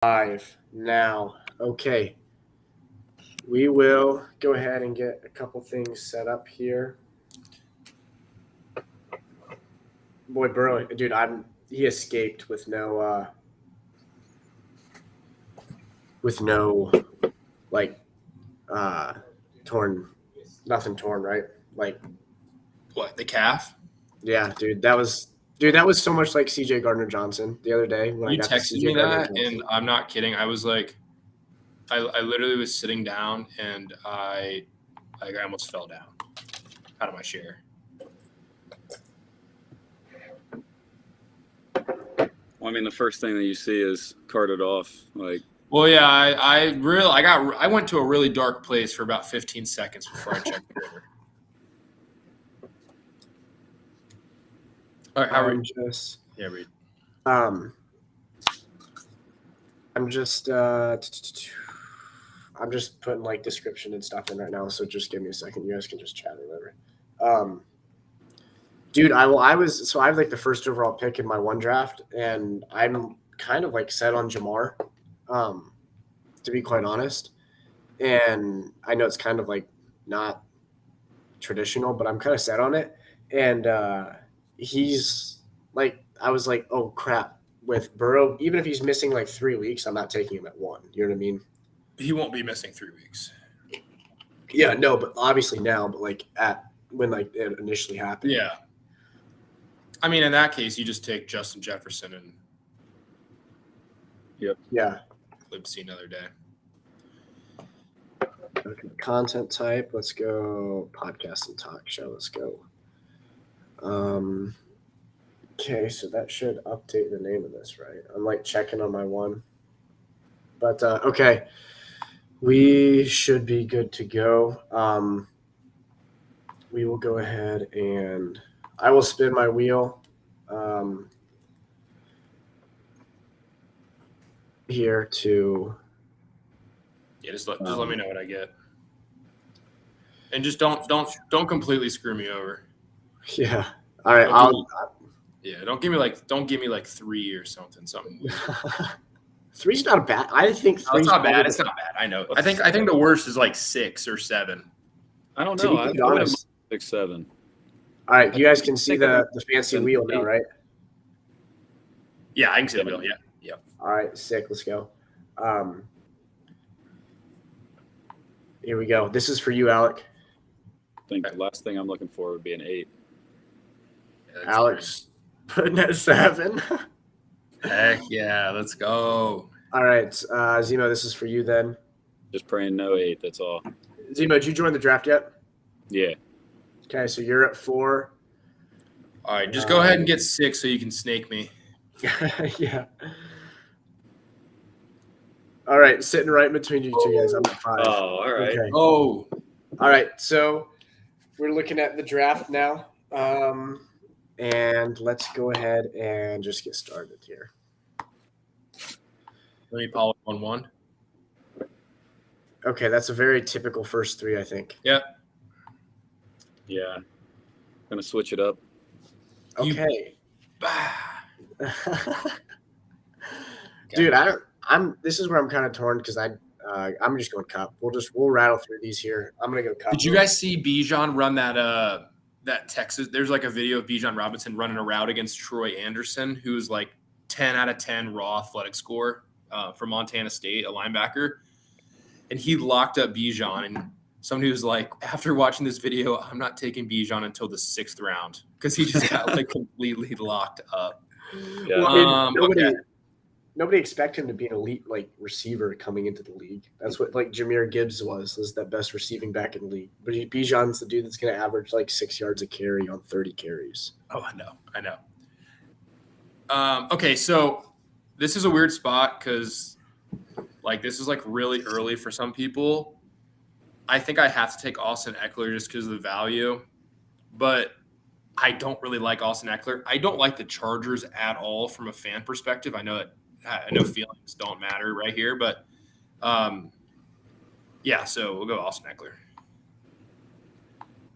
Live now. Okay. We will go ahead and get a couple things set up here. Boy, Burrow, dude, he escaped with no like uh torn nothing torn, right? Like What, the calf? yeah, dude, that was so much like CJ Gardner Johnson the other day when I You got to texted CJ me Gardner that, Johnson. and I'm not kidding. I was like, I literally was sitting down, and I almost fell down out of my chair. Well, I mean, the first thing that you see is carted off. Well, yeah, I went to a really dark place for about 15 seconds before I checked Twitter. All right, how are you? Yeah, read. I'm just putting like description and stuff in right now, so just give me a second. You guys can just chat or whatever. Dude, I have like the first overall pick in my one draft, and I'm kind of like set on Jamar, to be quite honest. And I know it's kind of like not traditional, but I'm kind of set on it. And he's like, I was like, oh crap, with Burrow, even if he's missing like 3 weeks, I'm not taking him at 1. You know what I mean? He won't be missing 3 weeks. Yeah, no, but obviously now, but like when like it initially happened. Yeah. I mean, in that case, you just take Justin Jefferson and Yeah. live to see another day. Okay, content type. Let's go podcast and talk show. Let's go. Okay, so that should update the name of this, right? I'm like checking on my one. But okay. We should be good to go. We will go ahead and I will spin my wheel here to. Yeah, just let me know what I get, and just don't completely screw me over. Yeah. All right. Don't give me like 3 or something. Weird. 3's not bad. I think 3's it's not bad. It's not bad. I know. I think the worst is like 6 or 7. I don't know. To be honest, 6, 7. All right, you guys can see the fancy wheel now, right? Yeah, I can see the wheel. Yeah. All right, sick. Let's go. Here we go. This is for you, Alec. I think the last thing I'm looking for would be an 8. Yeah, Alex putting at 7. Heck yeah, let's go. All right, Zemo, this is for you then. Just praying no 8. That's all. Zemo, did you join the draft yet? Yeah. Okay, so you're at 4. All right, just go ahead and get 6 so you can snake me. Yeah. All right, sitting right between you two guys. I'm at 5. Oh, all right. Okay. Oh. All right, so we're looking at the draft now. And let's go ahead and just get started here. Let me follow 1-1. Okay, that's a very typical first 3, I think. Yep. Yeah. Gonna switch it up. Okay. Dude, this is where I'm kind of torn because I'm just going Cup. We'll rattle through these here. I'm gonna go Cup. Did you guys see Bijan run that Texas? There's like a video of Bijan Robinson running a route against Troy Anderson, who's like 10 out of 10 raw athletic score from Montana State, a linebacker, and he locked up Bijan. And somebody was like, after watching this video, I'm not taking Bijan until the 6th round because he just got like completely locked up. Yeah. Well, nobody expected him to be an elite like receiver coming into the league. That's what like Jahmyr Gibbs was that best receiving back in the league. But Bijan's the dude that's going to average like 6 yards a carry on 30 carries. Oh, I know. Okay, so this is a weird spot because like this is like really early for some people. I think I have to take Austin Eckler just because of the value, but I don't really like Austin Eckler. I don't like the Chargers at all from a fan perspective. I know feelings don't matter right here, but yeah, so we'll go Austin Eckler.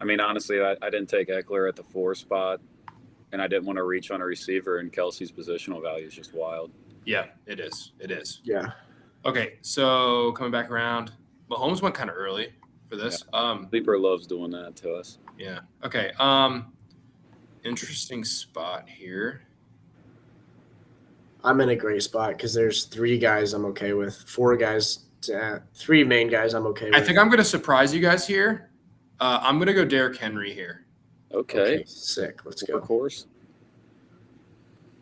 I mean, honestly, I didn't take Eckler at the 4 spot, and I didn't want to reach on a receiver, and Kelsey's positional value is just wild. Yeah, it is. It is. Yeah. Okay, so coming back around, Mahomes went kind of early for this. Sleeper loves doing that to us. Yeah. Okay. Interesting spot here. I'm in a great spot because there's 3 guys I'm okay with, 4 guys, 3 main guys I'm okay with. I think I'm going to surprise you guys here. I'm going to go Derrick Henry here. Okay. Sick. Let's Of go. course.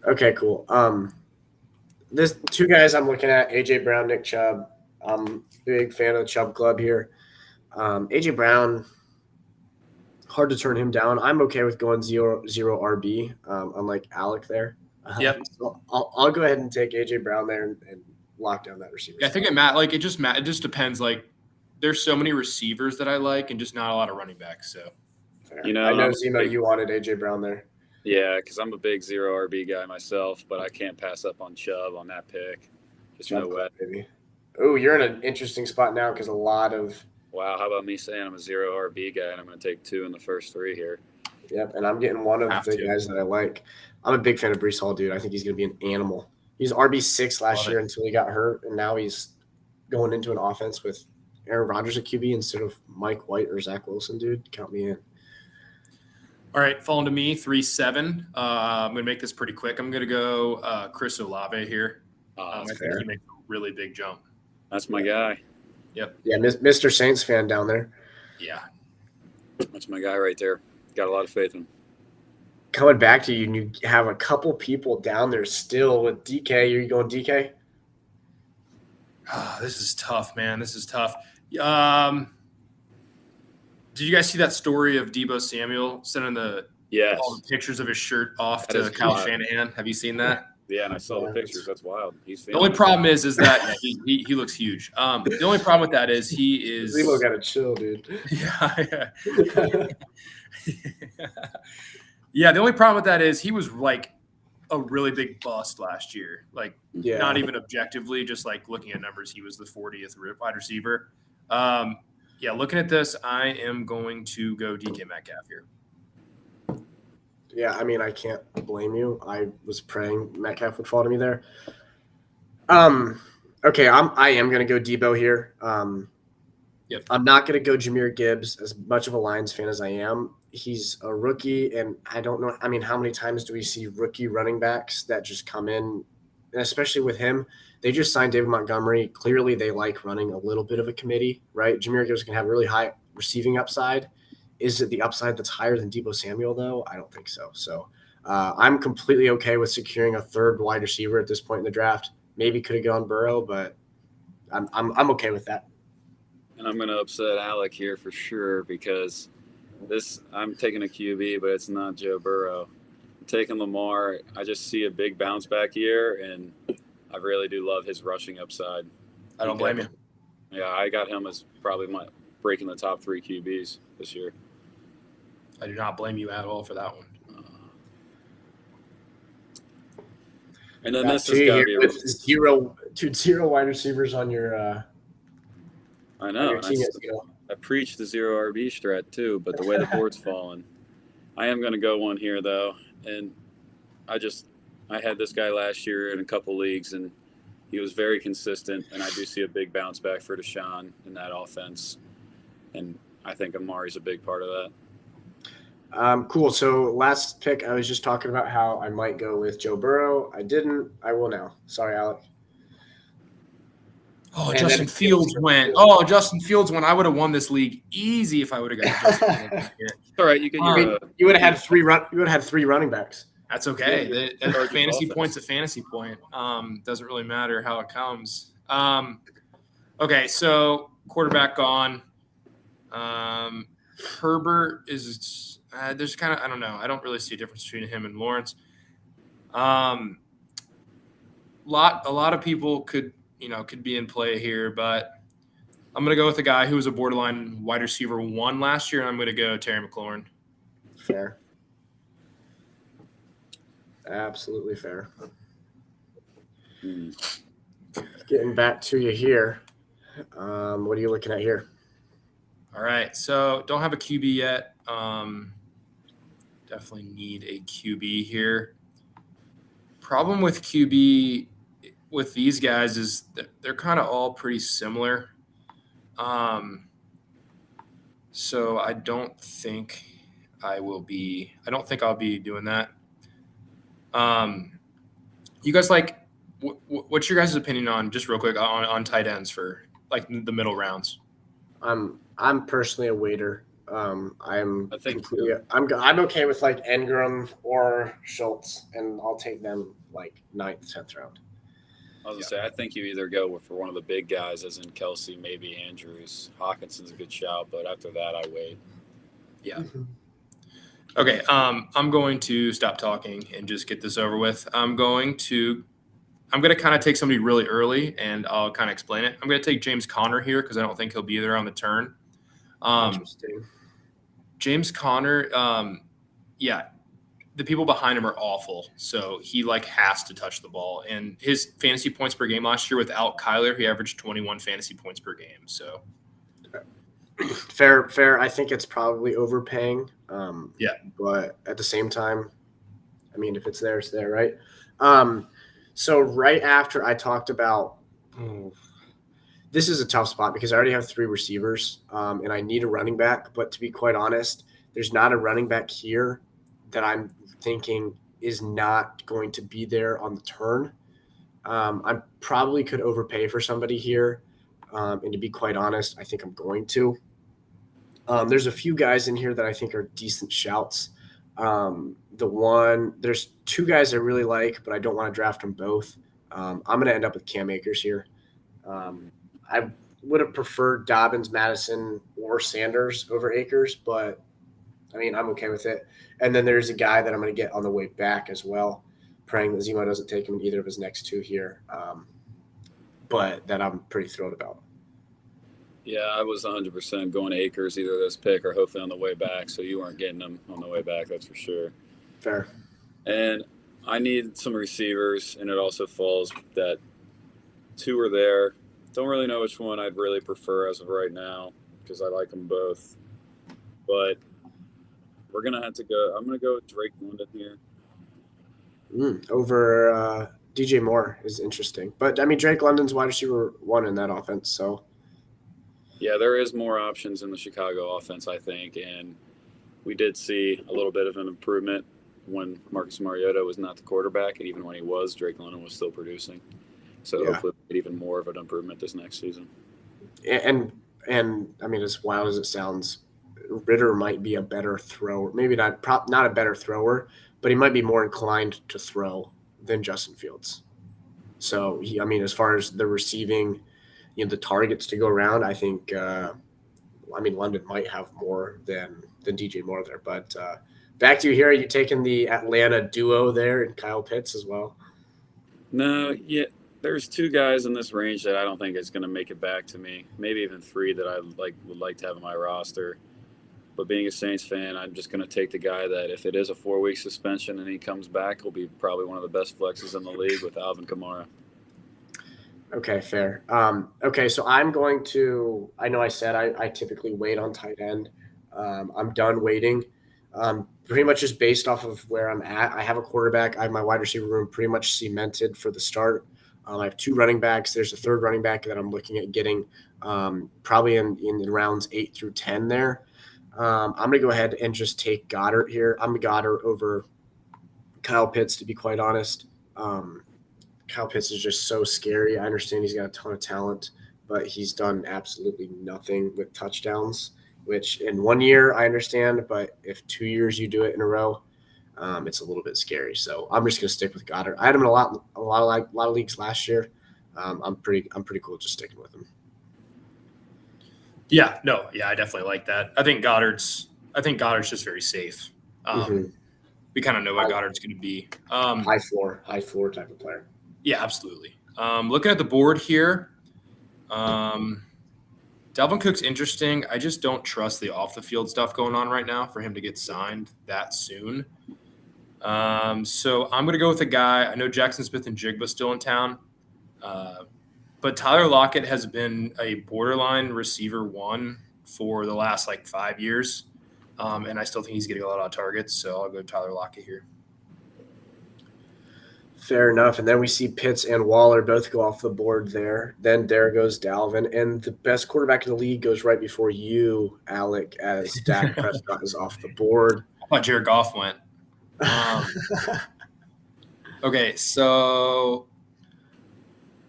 Okay, cool. This 2 guys I'm looking at, AJ Brown, Nick Chubb. I'm a big fan of the Chubb Club here. AJ Brown, hard to turn him down. I'm okay with going 0 RB, unlike Alec there. Yep. So I'll go ahead and take AJ Brown there and lock down that receiver. Yeah, I think it just depends. Like, there's so many receivers that I like, and just not a lot of running backs. So, Fair. You know, I know I'm a Zemo, big- you wanted AJ Brown there. Yeah, because I'm a big 0 RB guy myself, but I can't pass up on Chubb on that pick. Just no way. Maybe. Oh, you're in an interesting spot now because a lot of Wow, how about me saying I'm a 0 RB guy and I'm going to take 2 in the first 3 here? and I'm getting one of Have the to. guys that I like. I'm a big fan of Brees Hall, dude. I think he's going to be an animal. He's RB6 last Love year it. until he got hurt, and now he's going into an offense with Aaron Rodgers at QB instead of Mike White or Zach Wilson, dude. Count me in. all right, falling to me 3-7. I'm going to make this pretty quick. I'm going to go Chris Olave here. I That's, think he makes a really big jump. that's my guy. Yeah, Mr. Saints fan down there. Yeah. That's my guy right there. Got a lot of faith in him. Coming back to you, and you have a couple people down there still with DK. Are you going DK? This is tough, man. This is tough. Did you guys see that story of Deebo Samuel sending Yes. all the pictures of his shirt off That to is Kyle wild. Shanahan? Have you seen that? Yeah, and I saw the Yeah, pictures. That's wild. He's The only problem is that he looks huge. The only problem with that is he is. Zemo got to chill, dude. Yeah. Yeah. The only problem with that is he was like a really big bust last year. Like, Yeah. not even objectively, just like looking at numbers, he was the 40th wide receiver. Yeah, looking at this, I am going to go DK Metcalf here. Yeah, I mean, I can't blame you. I was praying Metcalf would fall to me there. Okay, I am gonna go Debo here. Yep. I'm not gonna go Jahmyr Gibbs. As much of a Lions fan as I am, he's a rookie, and I don't know. I mean, how many times do we see rookie running backs that just come in, and especially with him? They just signed David Montgomery. Clearly, they like running a little bit of a committee, right? Jahmyr Gibbs can have really high receiving upside. Is it the upside that's higher than Deebo Samuel, though? I don't think so. So I'm completely okay with securing a third wide receiver at this point in the draft. Maybe could have gone Burrow, but I'm okay with that. And I'm going to upset Alec here for sure because I'm taking a QB, but it's not Joe Burrow. I'm taking Lamar. I just see a big bounce back year, and I really do love his rushing upside. I don't blame you. Yeah, I got him as probably my breaking the top 3 QBs this year. I do not blame you at all for that one. And then Got this to has you got to here be with zero wide receivers on your I on know. your And team. You know. I preach the 0 RB strat too, but the way the board's falling, I am going to go one here though. And I had this guy last year in a couple leagues, and he was very consistent. And I do see a big bounce back for Deshaun in that offense, and I think Amari's a big part of that. Cool. So last pick, I was just talking about how I might go with Joe Burrow. I didn't. I will now. Sorry, Alec. Oh, And Justin then- Fields went. Oh, Justin Fields went. I would have won this league easy if I would have got Justin Fields here. All right, you get I your. mean, you would have had three running backs. That's okay. Yeah, The Chargers fantasy offense. point's a fantasy point. Doesn't really matter how it comes. Okay, so quarterback gone. Herbert is there's kind of I don't know. I don't really see a difference between him and Lawrence. A lot of people could be in play here, but I'm gonna go with a guy who was a borderline wide receiver 1 last year, and I'm gonna go Terry McLaurin. Fair. Absolutely fair. Getting back to you here. What are you looking at here? All right, so don't have a QB yet. Definitely need a QB here. Problem with QB with these guys is that they're kind of all pretty similar. So I don't think I'll be doing that. You guys what's your guys' opinion on, just real quick, on tight ends for like the middle rounds? I'm personally a waiter. I'm okay with like Engram or Schultz, and I'll take them like 9th, 10th round. I was gonna say, I think you either go for one of the big guys, as in Kelsey, maybe Andrews. Hawkinson's a good shout, but after that, I wait. Yeah. Okay. I'm going to stop talking and just get this over with. I'm going to kind of take somebody really early, and I'll kind of explain it. I'm going to take James Conner here because I don't think he'll be there on the turn. Interesting. James Conner, the people behind him are awful, so he has to touch the ball. And his fantasy points per game last year without Kyler, he averaged 21 fantasy points per game. So fair. I think it's probably overpaying. But at the same time, I mean, if it's there, it's there, right? So right after I talked about, this is a tough spot because I already have 3 receivers, and I need a running back. But to be quite honest, there's not a running back here that I'm thinking is not going to be there on the turn. I probably could overpay for somebody here. And to be quite honest, I think I'm going to. There's a few guys in here that I think are decent shouts. There's 2 guys I really like, but I don't want to draft them both. I'm going to end up with Cam Akers here. I would have preferred Dobbins, Madison, or Sanders over Akers, but I mean, I'm okay with it. And then there's a guy that I'm going to get on the way back as well, praying that Zemo doesn't take him in either of his next 2 here, but that I'm pretty thrilled about. Yeah, I was 100% going to Akers, either this pick or hopefully on the way back. So you weren't getting them on the way back, that's for sure. Fair. And I need some receivers, and it also falls that 2 are there. Don't really know which one I'd really prefer as of right now because I like them both. But we're going to have to go. I'm going to go with Drake London here. Over DJ Moore is interesting. But, I mean, Drake London's wide receiver 1 in that offense, so. Yeah, there is more options in the Chicago offense, I think. And we did see a little bit of an improvement when Marcus Mariota was not the quarterback. And even when he was, Drake London was still producing. So hopefully we'll get even more of an improvement this next season. And I mean, as wild as it sounds, Ritter might be a better thrower. Maybe not a better thrower, but he might be more inclined to throw than Justin Fields. So, as far as the receiving, the targets to go around, I think, London might have more than DJ Moore there. But back to you here. Are you taking the Atlanta duo there and Kyle Pitts as well? No, yeah. There's 2 guys in this range that I don't think is going to make it back to me. Maybe even 3 that I would like to have on my roster. But being a Saints fan, I'm just going to take the guy that if it is a 4-week suspension and he comes back, he'll be probably one of the best flexes in the league with Alvin Kamara. Okay, fair. Okay, so I'm going to – I know I said I typically wait on tight end. I'm done waiting. Pretty much just based off of where I'm at. I have a quarterback. I have my wide receiver room pretty much cemented for the start. I have 2 running backs. There's a 3rd running back that I'm looking at getting probably in rounds 8 through 10 there. I'm going to go ahead and just take Goddard here. I'm Goddard over Kyle Pitts, to be quite honest. Kyle Pitts is just so scary. I understand he's got a ton of talent, but he's done absolutely nothing with touchdowns, which in 1 year I understand, but if 2 years you do it in a row, it's a little bit scary. So I'm just going to stick with Goddard. I had him in a lot of leagues last year. I'm pretty cool just sticking with him. I definitely like that. I think Goddard's just very safe. We kind of know what Goddard's going to be. High floor type of player. Yeah, absolutely. Looking at the board here, Dalvin Cook's interesting. I just don't trust the off the field stuff going on right now for him to get signed that soon. So I'm going to go with a guy. I know Jackson Smith and Jigba's still in town, but Tyler Lockett has been a borderline receiver 1 for the last 5 years, and I still think he's getting a lot of targets. So I'll go Tyler Lockett here. Fair enough. And then we see Pitts and Waller both go off the board there. Then there goes Dalvin. And the best quarterback in the league goes right before you, Alec, as Dak Prescott is off the board. I thought Jared Goff went. Okay, so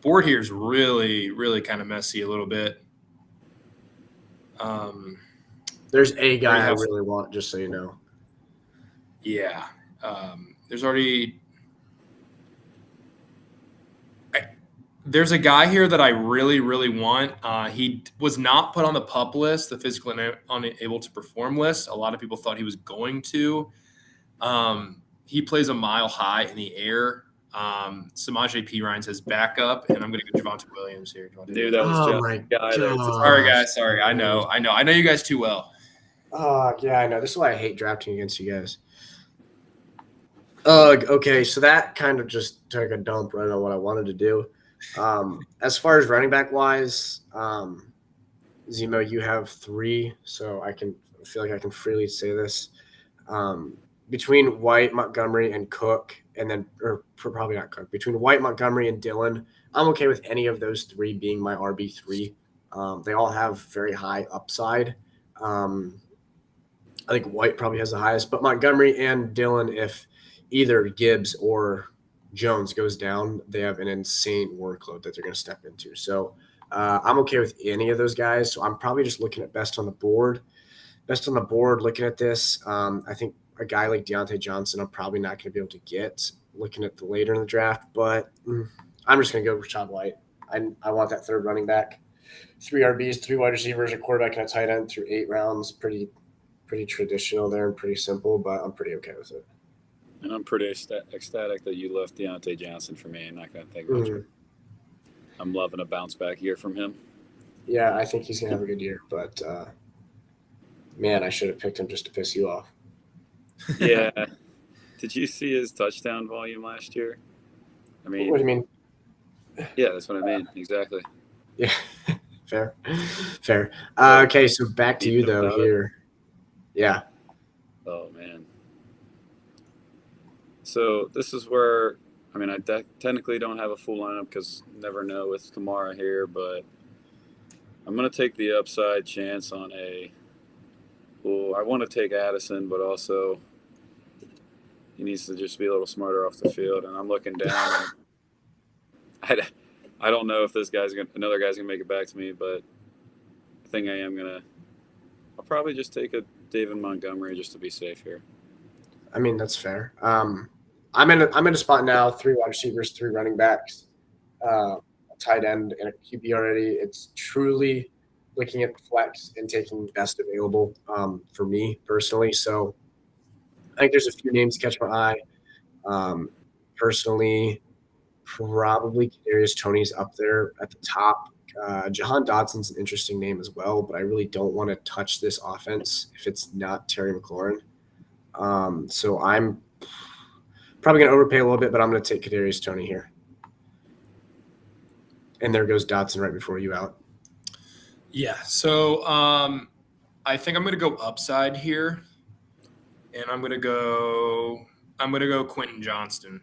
board here is really, really kind of messy a little bit. There's a guy I have- really want, just so you know. Yeah. There's already there's a guy here that I really, really want. He was not put on the PUP list, the physical and unable to perform list. A lot of people thought he was going to. He plays a mile high in the air. Samaje Perine says backup, and I'm going to go Javonte Williams here. Dude, that was Oh just my the guy there. God. Sorry, guys. Sorry. I know you guys too well. Yeah, I know. This is why I hate drafting against you guys. Okay, so that kind of just took a dump right on what I wanted to do. As far as running back wise, Zemo, you have 3, so I feel like I can freely say this. Between White, Montgomery, and Cook, and then probably not Cook. Between White, Montgomery, and Dillon, I'm okay with any of those 3 being my RB3. They all have very high upside. I think White probably has the highest, but Montgomery and Dillon, if either Gibbs or Jones goes down, they have an insane workload that they're going to step into. So I'm okay with any of those guys. So I'm probably just looking at best on the board. Best on the board, looking at this, I think a guy like Deontay Johnson, I'm probably not going to be able to get looking at the later in the draft, but I'm just going to go Rachaad White. I want that third running back. 3 RBs, 3 wide receivers, a quarterback, and a tight end through 8 rounds. Pretty traditional there and pretty simple, but I'm pretty okay with it. And I'm pretty ecstatic that you left Deontay Johnson for me. I'm not going to think much. I'm loving a bounce back year from him. Yeah, I think he's going to have a good year, but man, I should have picked him just to piss you off. Yeah. Did you see his touchdown volume last year? I mean, What do you mean? yeah, that's what I mean. Exactly. Yeah, fair. Okay, so back to you though here. Yeah. Oh man. So this is where I technically don't have a full lineup because never know with Kamara here, but I'm gonna take the upside chance on I want to take Addison, but also he needs to just be a little smarter off the field. And I'm looking down, and I don't know if another guy's gonna make it back to me, but I think I'll probably just take a David Montgomery just to be safe here. I mean, that's fair. I'm in a spot now, 3 wide receivers, 3 running backs, a tight end, and a QB already. It's truly looking at the flex and taking the best available for me personally. So I think there's a few names catch my eye. Personally, probably Kadarius Toney's up there at the top. Jahan Dotson's an interesting name as well, but I really don't want to touch this offense if it's not Terry McLaurin. So I'm probably going to overpay a little bit, but I'm going to take Kadarius Toney here. And there goes Dotson right before you out. Yeah, so I think I'm going to go upside here, and I'm going to go Quentin Johnston.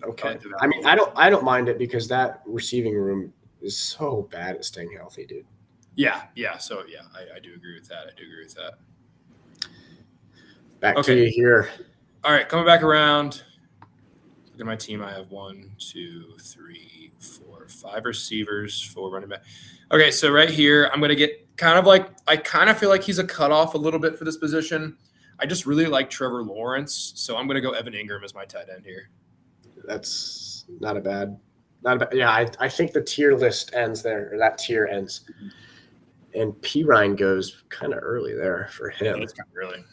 Okay. I mean, I don't mind it because that receiving room is so bad at staying healthy, dude. Yeah. So yeah, I do agree with that. Back to you here. All right, coming back around. Look at my team. I have 1, 2, 3, 4, 5 receivers, 4 running back. Okay, so right here, I'm going to get I kind of feel like he's a cutoff a little bit for this position. I just really like Trevor Lawrence, so I'm going to go Evan Ingram as my tight end here. That's not a bad. Yeah, I think the tier list ends there, or that tier ends. And Perine goes kind of early there for him. It's kind of early.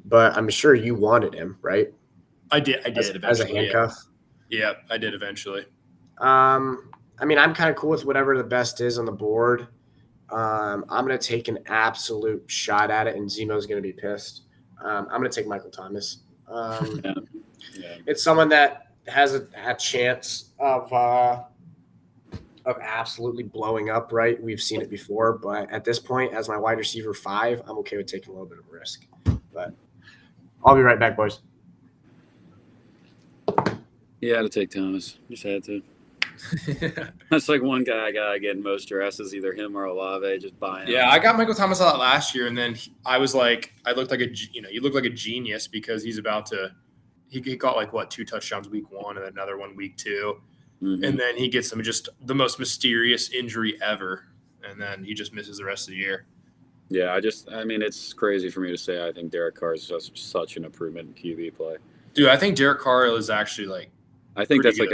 But I'm sure you wanted him, right? I did As a handcuff. Yeah, I did eventually. I mean, I'm kind of cool with whatever the best is on the board. I'm going to take an absolute shot at it, and Zemo's going to be pissed. I'm going to take Michael Thomas. Yeah. It's someone that has a chance of absolutely blowing up, right? We've seen it before, but at this point, as my wide receiver 5, I'm okay with taking a little bit of risk. But I'll be right back, boys. Yeah, to take Thomas. Just had to. That's like one guy I gotta get in most dresses, either him or Olave. Just buying. Yeah, I got Michael Thomas a lot last year, and then I was like, I looked like you look like a genius because he's about to. He got like 2 touchdowns week 1 and another one week 2, and then he gets just the most mysterious injury ever, and then he just misses the rest of the year. Yeah, I mean, it's crazy for me to say I think Derek Carr is such an improvement in QB play. Dude, I think Derek Carr is actually like. I think that's good.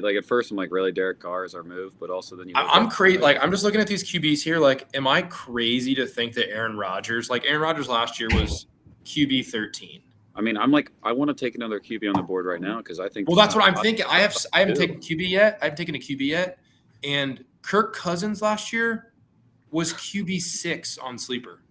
like at first I'm like, really, Derek Carr is our move, but also then I'm crazy. Like, I'm just looking at these QBs here. Like, am I crazy to think that Aaron Rodgers last year was QB 13? I mean, I'm like, I want to take another QB on the board right now because I think. Well, that's what I'm thinking. I haven't taken QB yet. I haven't taken a QB yet, and Kirk Cousins last year was QB 6 on Sleeper.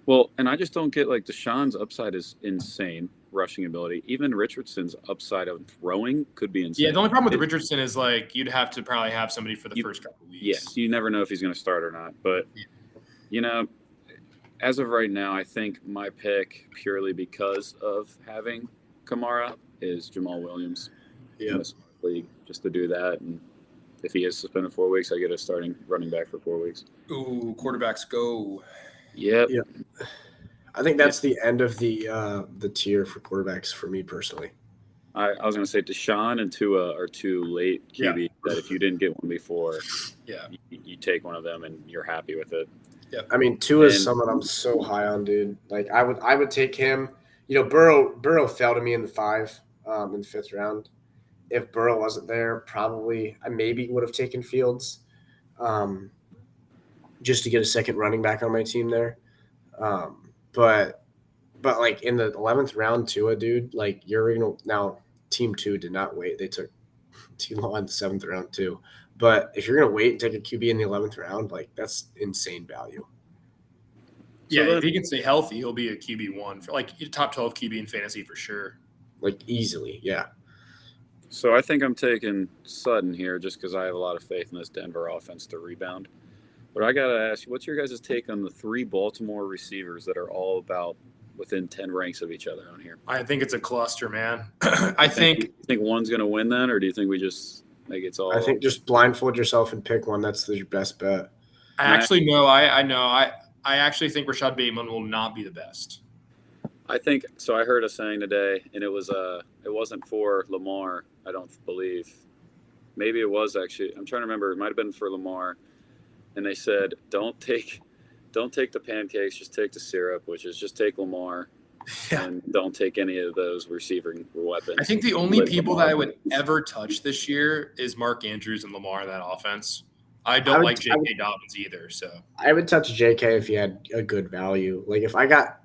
Well, and I just don't get like Deshaun's upside is insane. Rushing ability. Even Richardson's upside of throwing could be insane. Yeah, the only problem with Richardson is like you'd have to probably have somebody for the first couple of weeks. Yes, you never know if he's going to start or not. But as of right now, I think my pick purely because of having Kamara is Jamal Williams. In this league, just to do that, and if he is suspended 4 weeks, I get a starting running back for 4 weeks. Ooh, quarterbacks go. Yep. I think that's the end of the tier for quarterbacks for me personally. I was going to say Deshaun and Tua are 2 late QB that if you didn't get one before, you take one of them and you're happy with it. Yeah, I mean Tua is someone I'm so high on, dude. Like I would take him. Burrow fell to me in the 5th round. If Burrow wasn't there, probably I maybe would have taken Fields, just to get a second running back on my team there. But like in the 11th round, Tua, dude, like now team 2 did not wait. They took T-Law in the 7th round too. But if you're going to wait and take a QB in the 11th round, like that's insane value. Yeah, if he can stay healthy, he'll be a QB1 for like top 12 QB in fantasy for sure. Like easily, yeah. So I think I'm taking Sutton here just because I have a lot of faith in this Denver offense to rebound. But I got to ask you, what's your guys' take on the 3 Baltimore receivers that are all about within 10 ranks of each other on here? I think it's a cluster, man. You think one's going to win then, or do you think we just it's all? I think just blindfold yourself and pick one. That's your best bet. I actually know. I know. I actually think Rashad Bateman will not be the best. I think so. I heard a saying today, and it wasn't for Lamar. I don't believe. Maybe it was actually. I'm trying to remember. It might have been for Lamar. And they said, don't take the pancakes, just take the syrup, which is just take Lamar, and don't take any of those receiving weapons. I think the only people that I would ever touch this year is Mark Andrews and Lamar in that offense. I don't like J.K. Dobbins either. So I would touch J.K. if he had a good value. Like if I got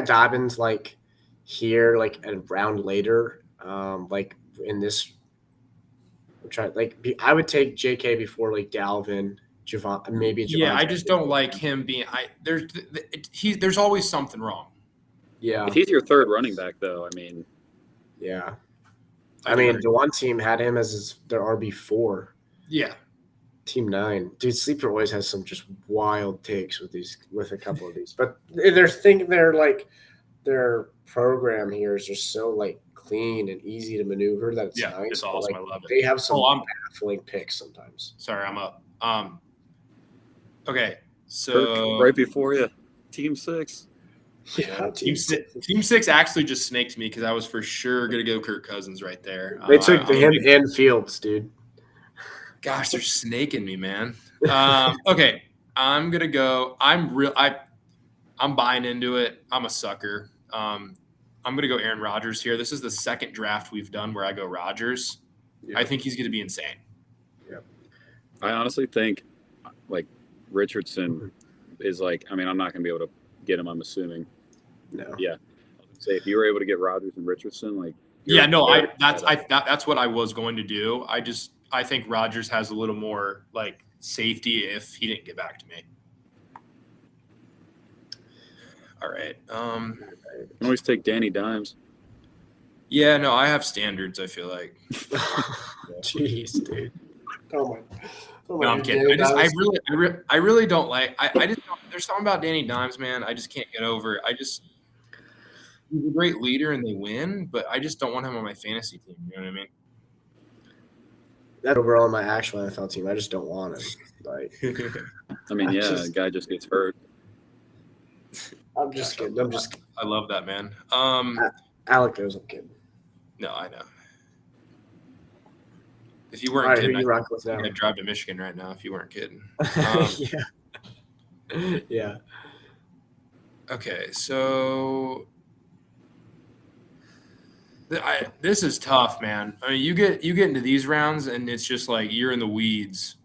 Dobbins like here, like a round later, like in this, I would take J.K. before like Dalvin. Maybe Javon. Yeah, I just don't like him being. There's always something wrong. Yeah, if he's your 3rd running back, though, I mean, yeah. I mean, the one team had him as their RB4. Yeah, team 9, dude. Sleeper always has some just wild takes with a couple of these, but their program here is just so like clean and easy to maneuver that it's nice. It's awesome. I love it. They have some baffling picks sometimes. Sorry, I'm up. Okay, so right before you, Team 6. Yeah, Team 6 actually just snaked me because I was for sure gonna go Kirk Cousins right there. They took him and Fields, dude. Gosh, they're snaking me, man. Okay, I'm gonna go. I'm buying into it. I'm a sucker. I'm gonna go Aaron Rodgers here. This is the 2nd draft we've done where I go Rodgers. Yeah. I think he's gonna be insane. Yeah, I honestly think like Richardson is like. I mean, I'm not gonna be able to get him. I'm assuming. No. Yeah. I would say if you were able to get Rodgers and Richardson, like. That's what I was going to do. I think Rodgers has a little more like safety if he didn't get back to me. All right. You can always take Danny Dimes. Yeah, no, I have standards. I feel like. Jeez, dude. Oh my. No, I'm kidding. I really don't like. I just there's something about Danny Dimes, man. I just can't get over it. he's a great leader and they win, but I just don't want him on my fantasy team. You know what I mean? That overall on my actual NFL team, I just don't want him. Like, I mean, I'm yeah, just- the guy just gets hurt. I'm just kidding. I'm just I love that, man. Alec knows I'm kidding. No, I know. If you All weren't right, who kidding, you I rock with now? think I'd drive to Michigan right now if you weren't kidding. Yeah. Yeah. Okay, so this is tough, man. I mean, you get into these rounds and it's just like you're in the weeds.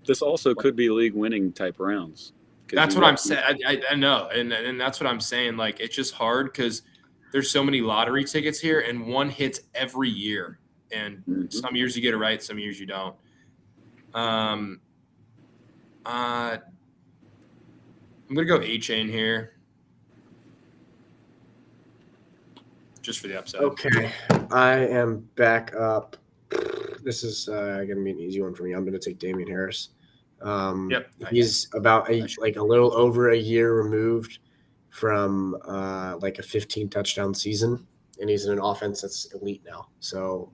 This also could be league-winning type rounds. 'Cause That's you what got- I'm saying. I know, and that's what I'm saying. Like, it's just hard because there's so many lottery tickets here, and one hits every year. And Mhm. some years you get it right, some years you don't. I'm gonna go A-Chain here, just for the upside. Okay. I am back up. This is going to be an easy one for me. I'm going to take Damian Harris. Yep. He's about like a little over a year removed from like a 15 touchdown season, and he's in an offense that's elite now. So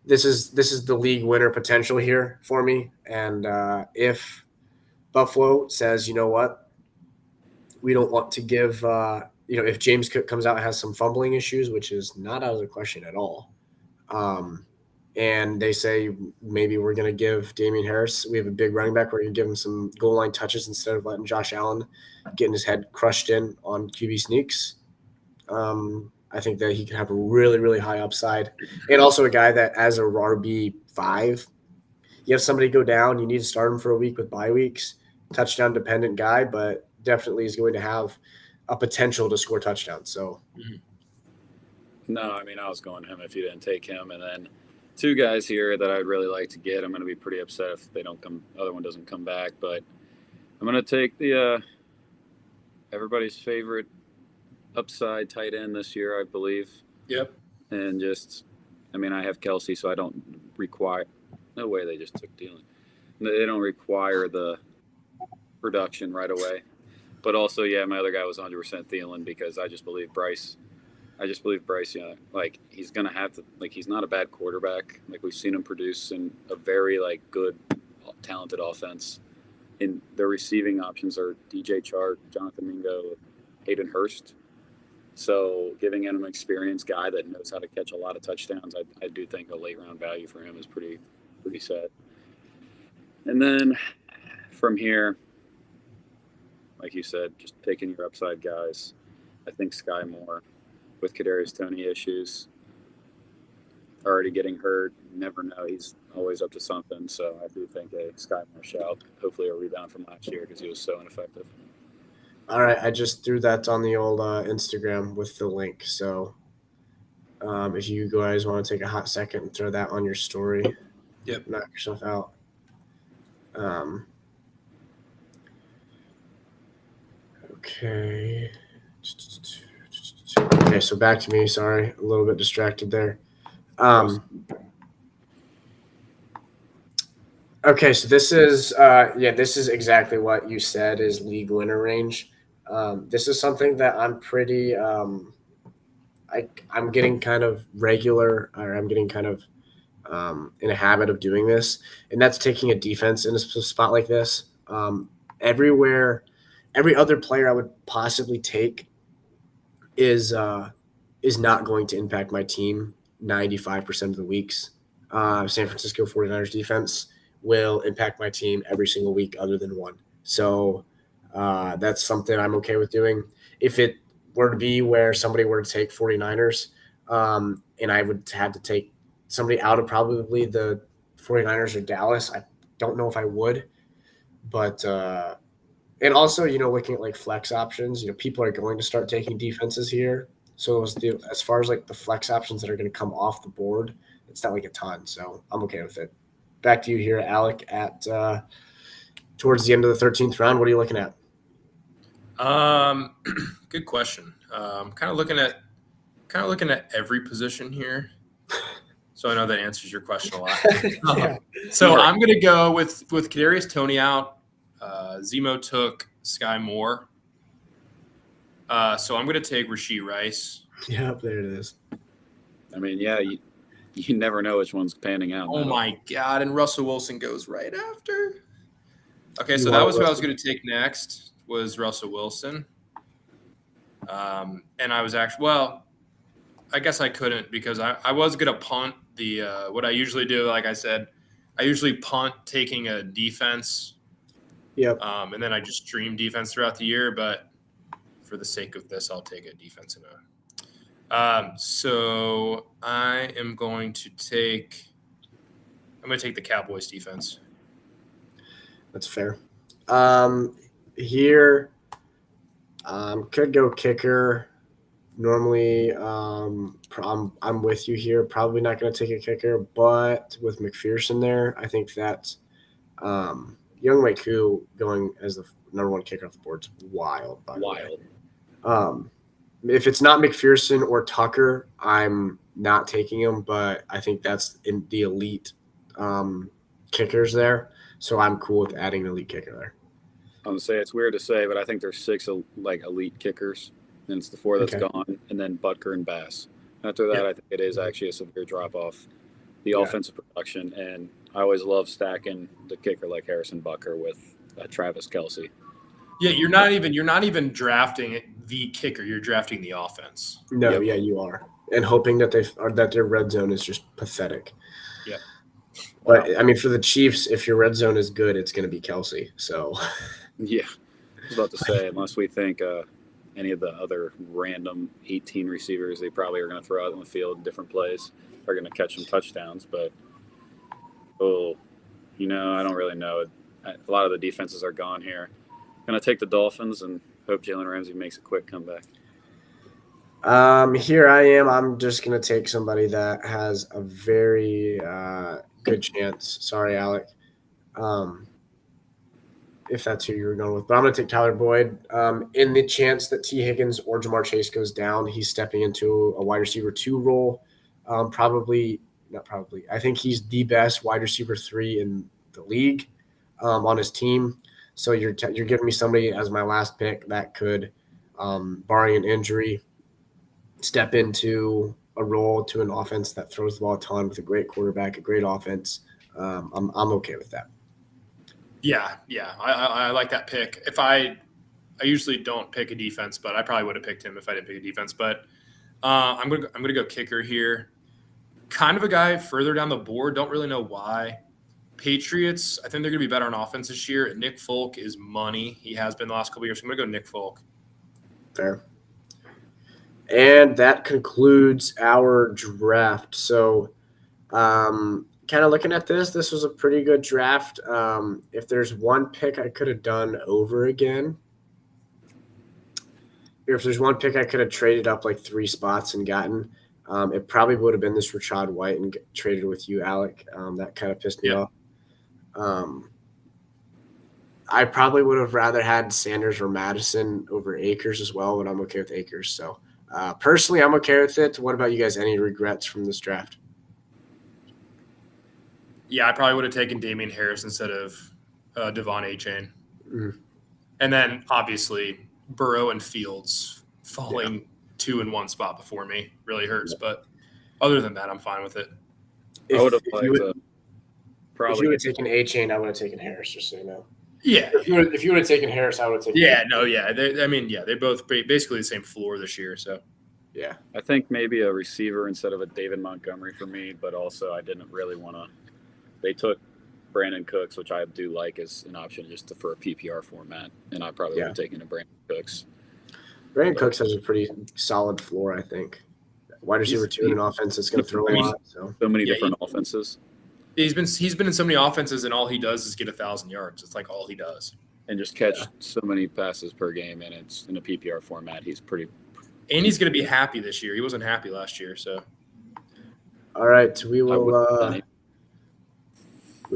this is the league winner potential here for me. And if Buffalo says, you know what, we don't want to give if James Cook comes out and has some fumbling issues, which is not out of the question at all, and they say maybe we're going to give Damian Harris, we have a big running back, we're going to give him some goal line touches instead of letting Josh Allen getting his head crushed in on QB sneaks. I think that he can have a really, really high upside. And also a guy that as a RB5, you have somebody go down, you need to start him for a week with bye weeks, touchdown dependent guy, but definitely is going to have a potential to score touchdowns. So No, I mean, I was going him if you didn't take him. And then two guys here that I'd really like to get. I'm going to be pretty upset if they don't come. Other one doesn't come back. But I'm going to take the everybody's favorite upside tight end this year, I believe. Yep. And just, I mean, I have Kelsey, so I don't require. No way, they just took Thielen. They don't require the production right away. But also, yeah, my other guy was 100% Thielen because I just believe Bryce. Like he's gonna have to. Like he's not a bad quarterback. Like we've seen him produce in a very like good, talented offense. And their receiving options are DJ Chark, Jonathan Mingo, Hayden Hurst. So giving him an experienced guy that knows how to catch a lot of touchdowns, I do think a late round value for him is pretty set. And then from here, like you said, just picking your upside guys. I think Sky Moore with Kadarius Toney issues, already getting hurt. You never know. He's always up to something. So I do think a Sky Moore shout. Hopefully a rebound from last year because he was so ineffective. all right, I just threw that on the old Instagram with the link. So if you guys want to take a hot second and throw that on your story, knock yourself out. Okay. Okay, so back to me. Sorry, a little bit distracted there. Okay, so this is this is exactly what you said is league winner range. This is something that I'm pretty I'm getting kind of regular, or I'm getting kind of in a habit of doing this, and that's taking a defense in a spot like this. Every other player I would possibly take is not going to impact my team 95% of the weeks. San Francisco 49ers defense will impact my team every single week other than one. So that's something I'm okay with doing. If it were to be where somebody were to take 49ers and I would have to take somebody out of probably the 49ers or Dallas, I don't know if I would. But and also, looking at like flex options, people are going to start taking defenses here. So as far as like the flex options that are going to come off the board, it's not like a ton. So I'm okay with it. Back to you here, Alec, at towards the end of the 13th round. What are you looking at? Good question. Kind of looking at every position here. So I know that answers your question a lot. So I'm going to go with Kadarius Toney out. Zemo took Sky Moore. So I'm going to take Rashee Rice. Yep, there it is. I mean, yeah, you never know which one's panning out. Oh my God. And Russell Wilson goes right after. Okay, You so that want was who I was Russell? going to take next was Russell Wilson. And I was actually, well, I guess I couldn't because I was going to punt the what I usually do. Like I said, I usually punt taking a defense, Yep. and then I just stream defense throughout the year. But for the sake of this, I'll take a defense in a. So I am going to take. I'm going to take the Cowboys defense. That's fair. Here, could go kicker. Normally, I'm with you here. Probably not going to take a kicker, but with McPherson there, I think that Young Waiku going as the number one kicker off the board is wild. By the way. If it's not McPherson or Tucker, I'm not taking him, but I think that's in the elite kickers there. So I'm cool with adding an elite kicker there. I'm gonna say it's weird to say, but I think there's 6 like elite kickers, and it's the 4 that's Okay. gone, and then Butker and Bass. After that, Yeah. I think it is actually a severe drop off the Yeah. offensive production, and I always love stacking the kicker like Harrison Butker with Travis Kelce. Yeah, you're not even drafting the kicker. You're drafting the offense. No, Yep. yeah, you are, and hoping that that their red zone is just pathetic. Yep. But I mean, for the Chiefs, if your red zone is good, it's going to be Kelce. So Yeah, I was about to say, unless we think any of the other random 18 receivers they probably are going to throw out on the field in different plays are going to catch some touchdowns. But, I don't really know. A lot of the defenses are gone here. Going to take the Dolphins and hope Jalen Ramsey makes a quick comeback. here I am. I'm just going to take somebody that has a very good chance. Sorry, Alec. If that's who you were going with. But I'm going to take Tyler Boyd. In the chance that T. Higgins or Jamar Chase goes down, he's stepping into a wide receiver 2 role. Not probably. I think he's the best wide receiver 3 in the league on his team. So you're giving me somebody as my last pick that could, barring an injury, step into a role to an offense that throws the ball a ton with a great quarterback, a great offense. I'm okay with that. Yeah, I like that pick. If I usually don't pick a defense, but I probably would have picked him if I didn't pick a defense. But I'm gonna go kicker here. Kind of a guy further down the board. Don't really know why. Patriots. I think they're gonna be better on offense this year. Nick Folk is money. He has been the last couple of years. So I'm gonna go Nick Folk. Fair. And that concludes our draft. So, kind of looking at this was a pretty good draft. If there's one pick I could have done over again, or if there's one pick I could have traded up like 3 spots and gotten, it probably would have been this Rashad White and traded with you, Alec. That kind of pissed me off. I probably would have rather had Sanders or Madison over Akers as well, but I'm okay with Akers. So personally, I'm okay with it. What about you guys? Any regrets from this draft? Yeah, I probably would have taken Damian Harris instead of Devon Achane. Mhm. And then obviously Burrow and Fields falling 2 in 1 spot before me really hurts. But other than that, I'm fine with it. I would have If liked you to would probably. have taken A-Chain, I would have taken Harris, just so you know. Yeah. If you would have taken Harris, I would have taken They're both basically the same floor this year. So Yeah. I think maybe a receiver instead of a David Montgomery for me, but also I didn't really want to. They took Brandon Cooks, which I do like as an option just for a PPR format, and I probably would have taken a Brandon Cooks. Brandon Cooks has a pretty solid floor, I think. Wide receiver 2 in an offense that's going to throw a lot. So many different offenses. he's been in so many offenses, and all he does is get 1,000 yards. It's like all he does. And just catch so many passes per game, and it's in a PPR format. He's pretty. And he's going to be happy this year. He wasn't happy last year, so. all right, we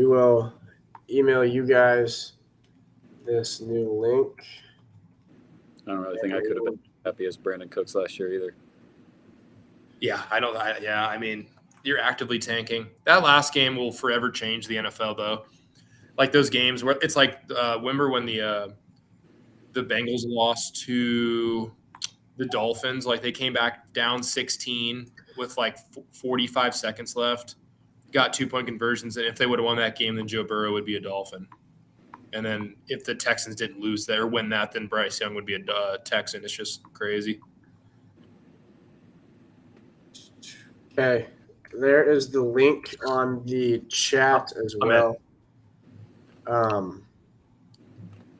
will email you guys this new link. I don't really think I could have been happy as Brandon Cooks last year either. Yeah, I know that. Yeah, I mean, you're actively tanking. That last game will forever change the NFL, though. Like those games where it's like remember when the Bengals lost to the Dolphins. Like, they came back down 16 with like 45 seconds left, got 2-point conversions, and if they would have won that game, then Joe Burrow would be a Dolphin. And then if the Texans didn't lose there, win that, then Bryce Young would be a Texan. It's just crazy. Okay. There is the link on the chat as well.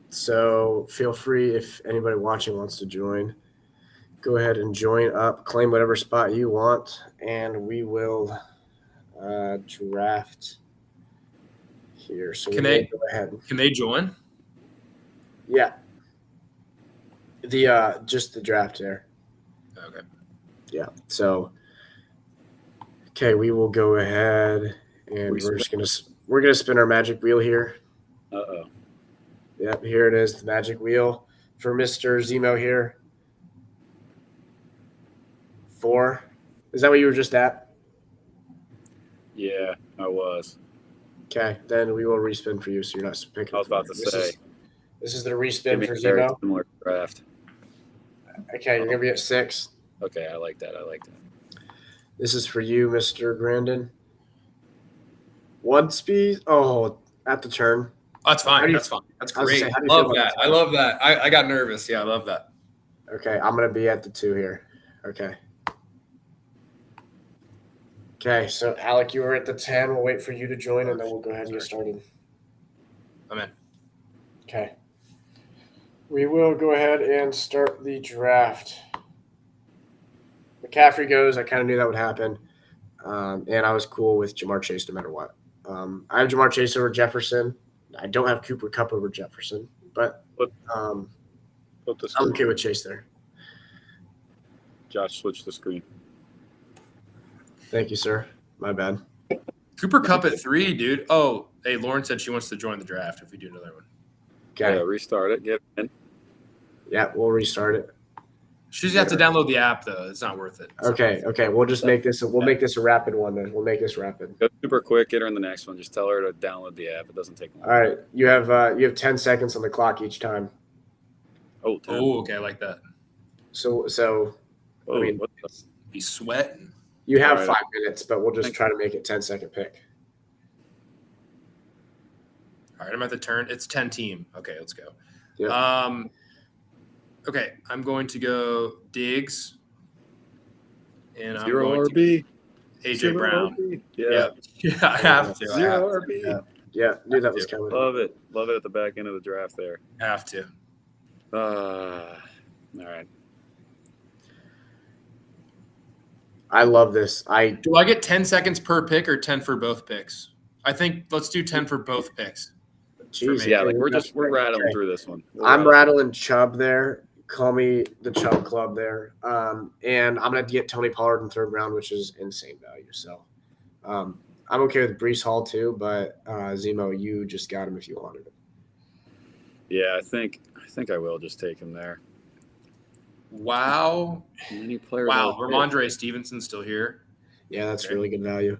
So feel free, if anybody watching wants to join, go ahead and join up, claim whatever spot you want, and we will draft here. So Can we they- will go ahead. Can they join? Yeah. The just the draft there. Okay. Yeah. So okay, we will go ahead and we're gonna spin our magic wheel here. Uh-oh. Yep, here it is, the magic wheel for Mr. Zemo here. 4. Is that what you were just at? Yeah, I was. Okay, then we will respin for you, so you're not picking. I was about to say. This is the Give respin me for a very Zemo. similar draft. Okay, you're gonna be at 6. Okay, I like that. This is for you, Mr. Grandin. 1 speed. Oh, at the turn. That's How do fine. you- That's fine. That's I was gonna great. say, how do you feel Love about that. that? I love that. I got nervous. Yeah, I love that. Okay, I'm gonna be at the 2 here. Okay. Okay, so Alec, you were at the 10. We'll wait for you to join, and then we'll go ahead and get started. I'm in. Okay. We will go ahead and start the draft. McCaffrey goes. I kind of knew that would happen. And I was cool with Jamar Chase no matter what. I have Jamar Chase over Jefferson. I don't have Cooper Kupp over Jefferson, but I'm Flip the screen. okay with Chase there. Josh, switch the screen. Thank you, sir. My bad. Cooper Kupp at 3, dude. Oh, hey, Lauren said she wants to join the draft if we do another one. Okay. Yeah, restart it. Get in. Yeah, we'll restart it. She's got to download the app though. It's not worth it. Okay. We'll just make this. We'll make this a rapid one then. We'll make this rapid. Go super quick. Get her in the next one. Just tell her to download the app. It doesn't take long. All right. You have 10 seconds on the clock each time. Oh, 10. Oh, okay, I like that. So Oh, I mean, what the? Be sweating. you have All right. 5 minutes, but we'll just try to make it 10-second pick. All right, I'm at the turn. It's 10 team. Okay, let's go. Yeah. Okay, I'm going to go Diggs. And I'm Zero going RB. to AJ Zero Brown. RB. Yeah. Yeah, I have to. I Zero have RB. Yeah, knew that was coming. Love it. Love it at the back end of the draft there. to. All right. I love this. Do I get 10 seconds per pick or 10 for both picks? I think let's do 10 for both picks. Jeez, me. Yeah, like we're rattling Okay. through this one. I'm rattling Chubb there. Call me the Chubb Club there. And I'm gonna get Tony Pollard in 3rd round, which is insane value. So I'm okay with Breece Hall too, but Zemo, you just got him if you wanted him. Yeah, I think I will just take him there. Wow. Many players. Wow. are- Ramondre Stevenson's still here. Yeah, that's Okay. really good value.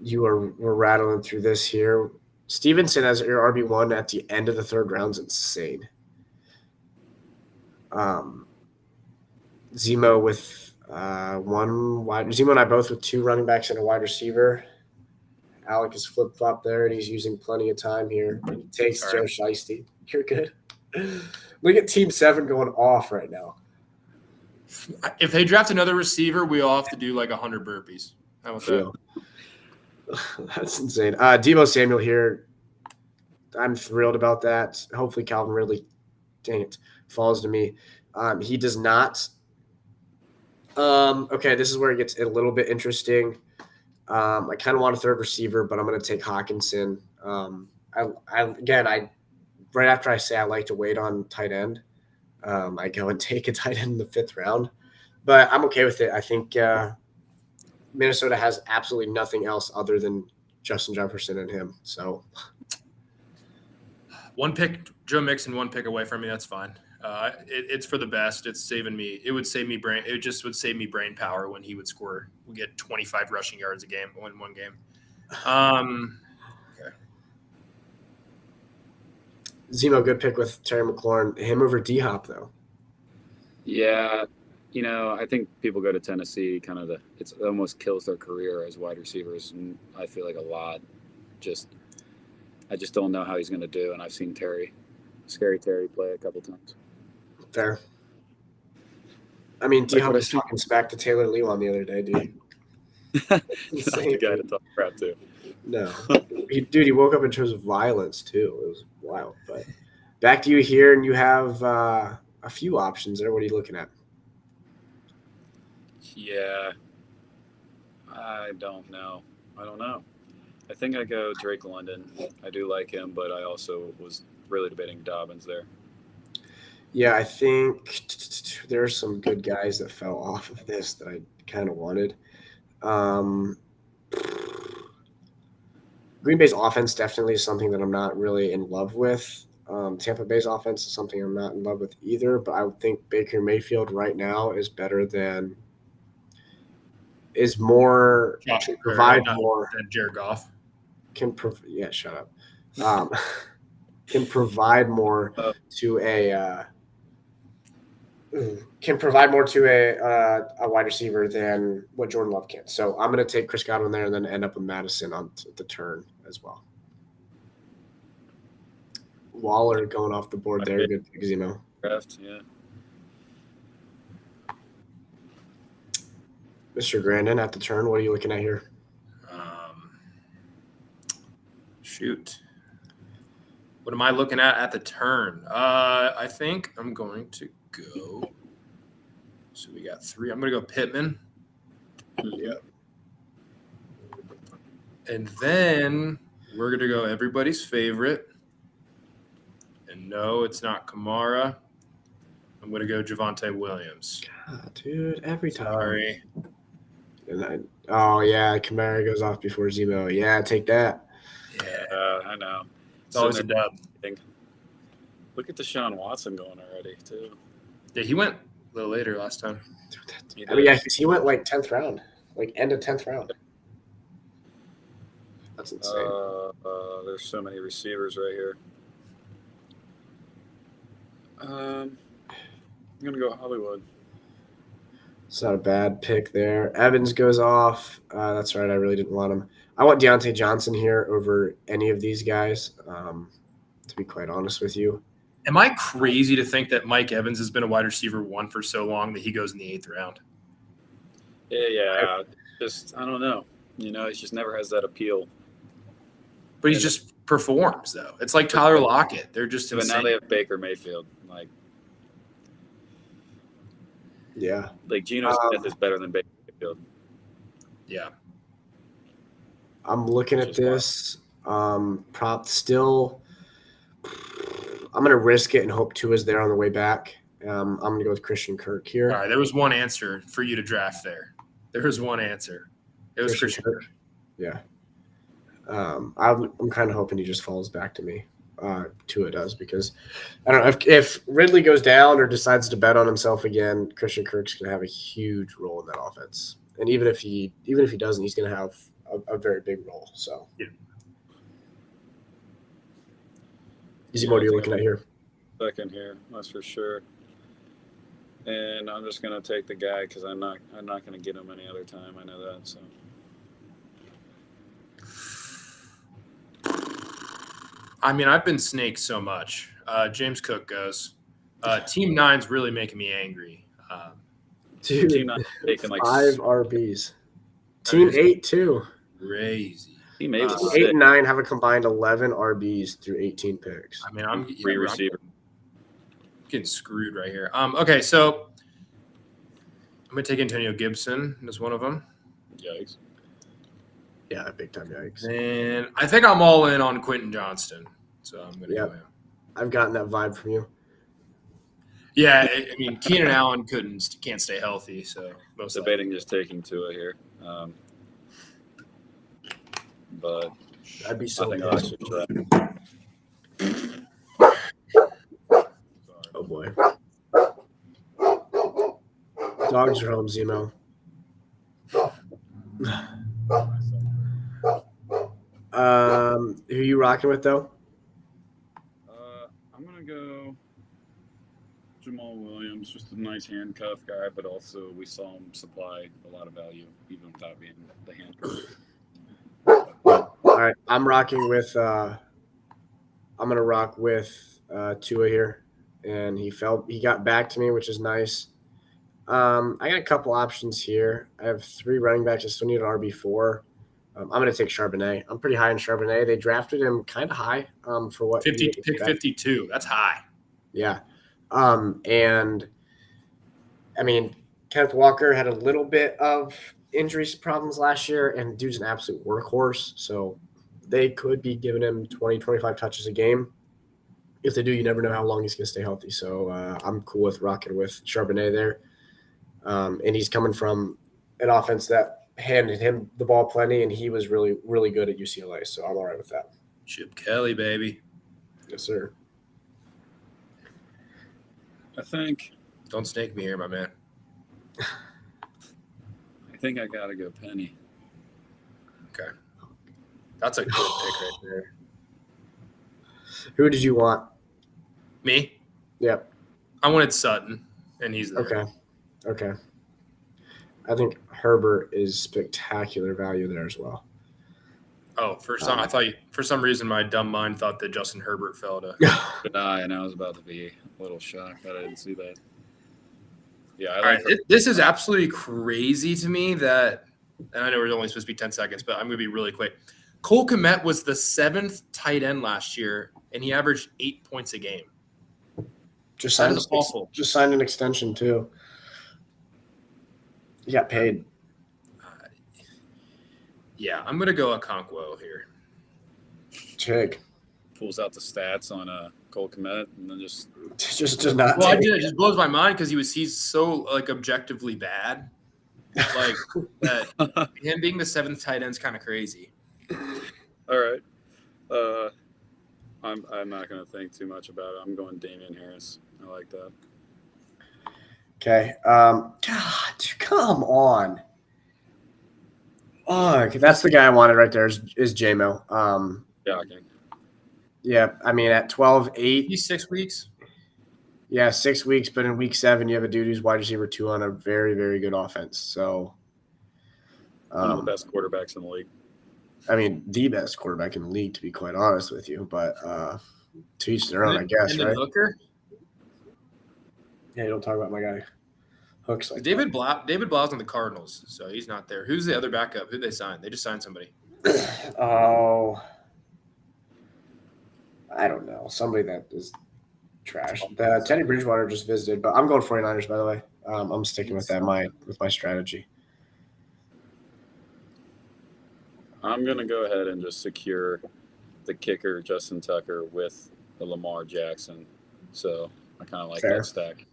We're rattling through this here. Stevenson as your RB1 at the end of the 3rd round is insane. Zemo with 1 wide. Zemo and I both with 2 running backs and a wide receiver. Alec is flip flop there, and he's using plenty of time here. He takes Sorry. Joe Shiesty. You're good. Look at Team 7 going off right now. If they draft another receiver, we all have to do like 100 burpees. How about that? Feel. That's insane. Deebo Samuel here. I'm thrilled about that. Hopefully Calvin Ridley, dang it, falls to me. He does not. Okay, this is where it gets a little bit interesting. I kind of want a 3rd receiver, but I'm going to take Hawkinson. I right after I say I like to wait on tight end, I go and take a tight end in the 5th round. But I'm okay with it. I think Minnesota has absolutely nothing else other than Justin Jefferson and him. So 1 pick, Joe Mixon, 1 pick away from me. That's fine. It's for the best. It's saving me. It would save me brain. It just would save me brain power when he would score. We get 25 rushing yards a game, win 1 game. Okay. Zemo, good pick with Terry McLaurin. Him over D Hop though. Yeah, I think people go to Tennessee it almost kills their career as wide receivers, and I feel like a lot I just don't know how he's going to do, and I've seen Scary Terry play a couple times. Fair. I mean, D Like Hop what I was see- talking smack to Taylor Lewan the other day, dude. Not Insane, the guy to dude. talk crap to. No, he woke up in terms of violence too. It was wild. But back to you here, and you have a few options there. What are you looking at? Yeah, I don't know. I think I go Drake London. I do like him, but I also was really debating Dobbins there. Yeah, I think there are some good guys that fell off of this that I kind of wanted. Green Bay's offense definitely is something that I'm not really in love with. Tampa Bay's offense is something I'm not in love with either, but I would think Baker Mayfield right now is better than is more Josh can or, provide not more than Jared Goff. yeah, shut up. Can provide more to a a wide receiver than what Jordan Love can. So I'm going to take Chris Godwin there and then end up with Madison on the turn as well. Waller going off the board there. Good pick, Zemo. Draft, yeah. Mr. Grandin at the turn. What are you looking at here? Shoot. What am I looking at the turn? I think I'm going to go. So we got 3. I'm going to go Pittman. Yeah. And then we're going to go everybody's favorite. And no, it's not Kamara. I'm going to go Javonte Williams. God, dude, every time. Sorry. And yeah, Kamara goes off before Zemo. Yeah, take that. Yeah, I know. it's always a dub. Look at Deshaun Watson going already, too. Yeah, he went a little later last time. I mean, yeah, he went like 10th round, like end of 10th round. That's insane. There's so many receivers right here. I'm going to go Hollywood. It's not a bad pick there. Evans goes off. That's right. I really didn't want him. I want Deontay Johnson here over any of these guys, to be quite honest with you. Am I crazy to think that Mike Evans has been a wide receiver 1 for so long that he goes in the 8th round? Yeah. I don't know. He just never has that appeal. But he just performs, though. It's like Tyler Lockett. They're just But insane. now they have Baker Mayfield. Yeah. Like Geno Smith is better than Baker Mayfield. Yeah. I'm looking at this. Prop still. I'm going to risk it and hope Tua's there on the way back. I'm going to go with Christian Kirk here. All right. There was one answer for you to draft there. There was one answer. It was Christian Kirk. Yeah. I'm kind of hoping he just falls back to me. Tua does, because I don't know if Ridley goes down or decides to bet on himself again, Christian Kirk's going to have a huge role in that offense. And even if he doesn't, he's going to have a very big role. So, yeah. Easy, what are you looking at here? Second here, that's for sure. And I'm just going to take the guy because I'm not going to get him any other time. I know that. So. I mean, I've been snaked so much. James Cook goes. Team 9's really making me angry. Dude, Team 9 taking like 5 RBs. Team 8 too. Crazy. Team 8 is 8 and 9 have a combined 11 RBs through 18 picks. I mean, I'm receiver. Getting screwed right here. Okay, so I'm gonna take Antonio Gibson as one of them. Yikes. Yeah, big time yikes. And I think I'm all in on Quentin Johnston, so I'm gonna go him. I've gotten that vibe from you. Yeah, I mean, Keenan Allen can't stay healthy, so most Debating just taking Tua here, but I'd be so I think pissed. I'll actually try. Oh boy. Dogs are home, Zemo. Who are you rocking with though? Jamal Williams, just a nice handcuff guy, but also we saw him supply a lot of value even without being the handcuff. All right, I'm rocking with. I'm gonna rock with Tua here, and he got back to me, which is nice. I got a couple options here. I have 3 running backs. I still need an RB4. I'm going to take Charbonnet. I'm pretty high in Charbonnet. They drafted him kind of high for what 50 he pick 52. That's high. Yeah. And I mean, Kenneth Walker had a little bit of injury problems last year, and dude's an absolute workhorse. So they could be giving him 20, 25 touches a game. If they do, you never know how long he's going to stay healthy. So I'm cool with rocking with Charbonnet there. And he's coming from an offense that handed him the ball plenty, and he was really, really good at UCLA. So I'm all right with that. Chip Kelly, baby. Yes, sir. I think Don't snake me here, my man. I got to go Penny. Okay. That's a good pick right there. Who did you want? Me? Yep. I wanted Sutton, and he's there. Okay. I think Herbert is spectacular value there as well. Oh, I thought for some reason my dumb mind thought that Justin Herbert fell to. Good eye, and I was about to be a little shocked that I didn't see that. Yeah, I All like right, this is absolutely crazy to me that, and I know we're only supposed to be 10 seconds, but I'm going to be really quick. Cole Kmet was the 7th tight end last year, and he averaged 8 points a game. Just That signed, is awful. just signed an extension too. He got paid. Yeah, I'm going to go Okonkwo here. Jig. pulls out the stats on Cole Kmet and then just Just not. Well, take it just blows my mind because he's so like objectively bad. Like that him being the 7th tight end is kind of crazy. all right. I'm not going to think too much about it. I'm going Damian Harris. I like that. Okay. God, come on. Oh, okay, that's the guy I wanted right there. Is J-Mo. Shocking. Yeah, I mean at 12-8. He's 6 weeks. Yeah, 6 weeks, but in week 7, you have a dude who's wide receiver 2 on a very, very good offense. So, One of the best quarterbacks in the league. I mean, the best quarterback in the league, to be quite honest with you. But to each their own, I guess, And then right? Hooker. Yeah, you don't talk about my guy. Hooks like David Blau's on the Cardinals, so he's not there. Who's the other backup? Who'd they sign? They just signed somebody. that. Oh, I don't know. Somebody that is trash. Teddy Bridgewater just visited, but I'm going 49ers, by the way. I'm sticking with that with my strategy. I'm going to go ahead and just secure the kicker, Justin Tucker, with the Lamar Jackson. So I kind of like Fair. that stack.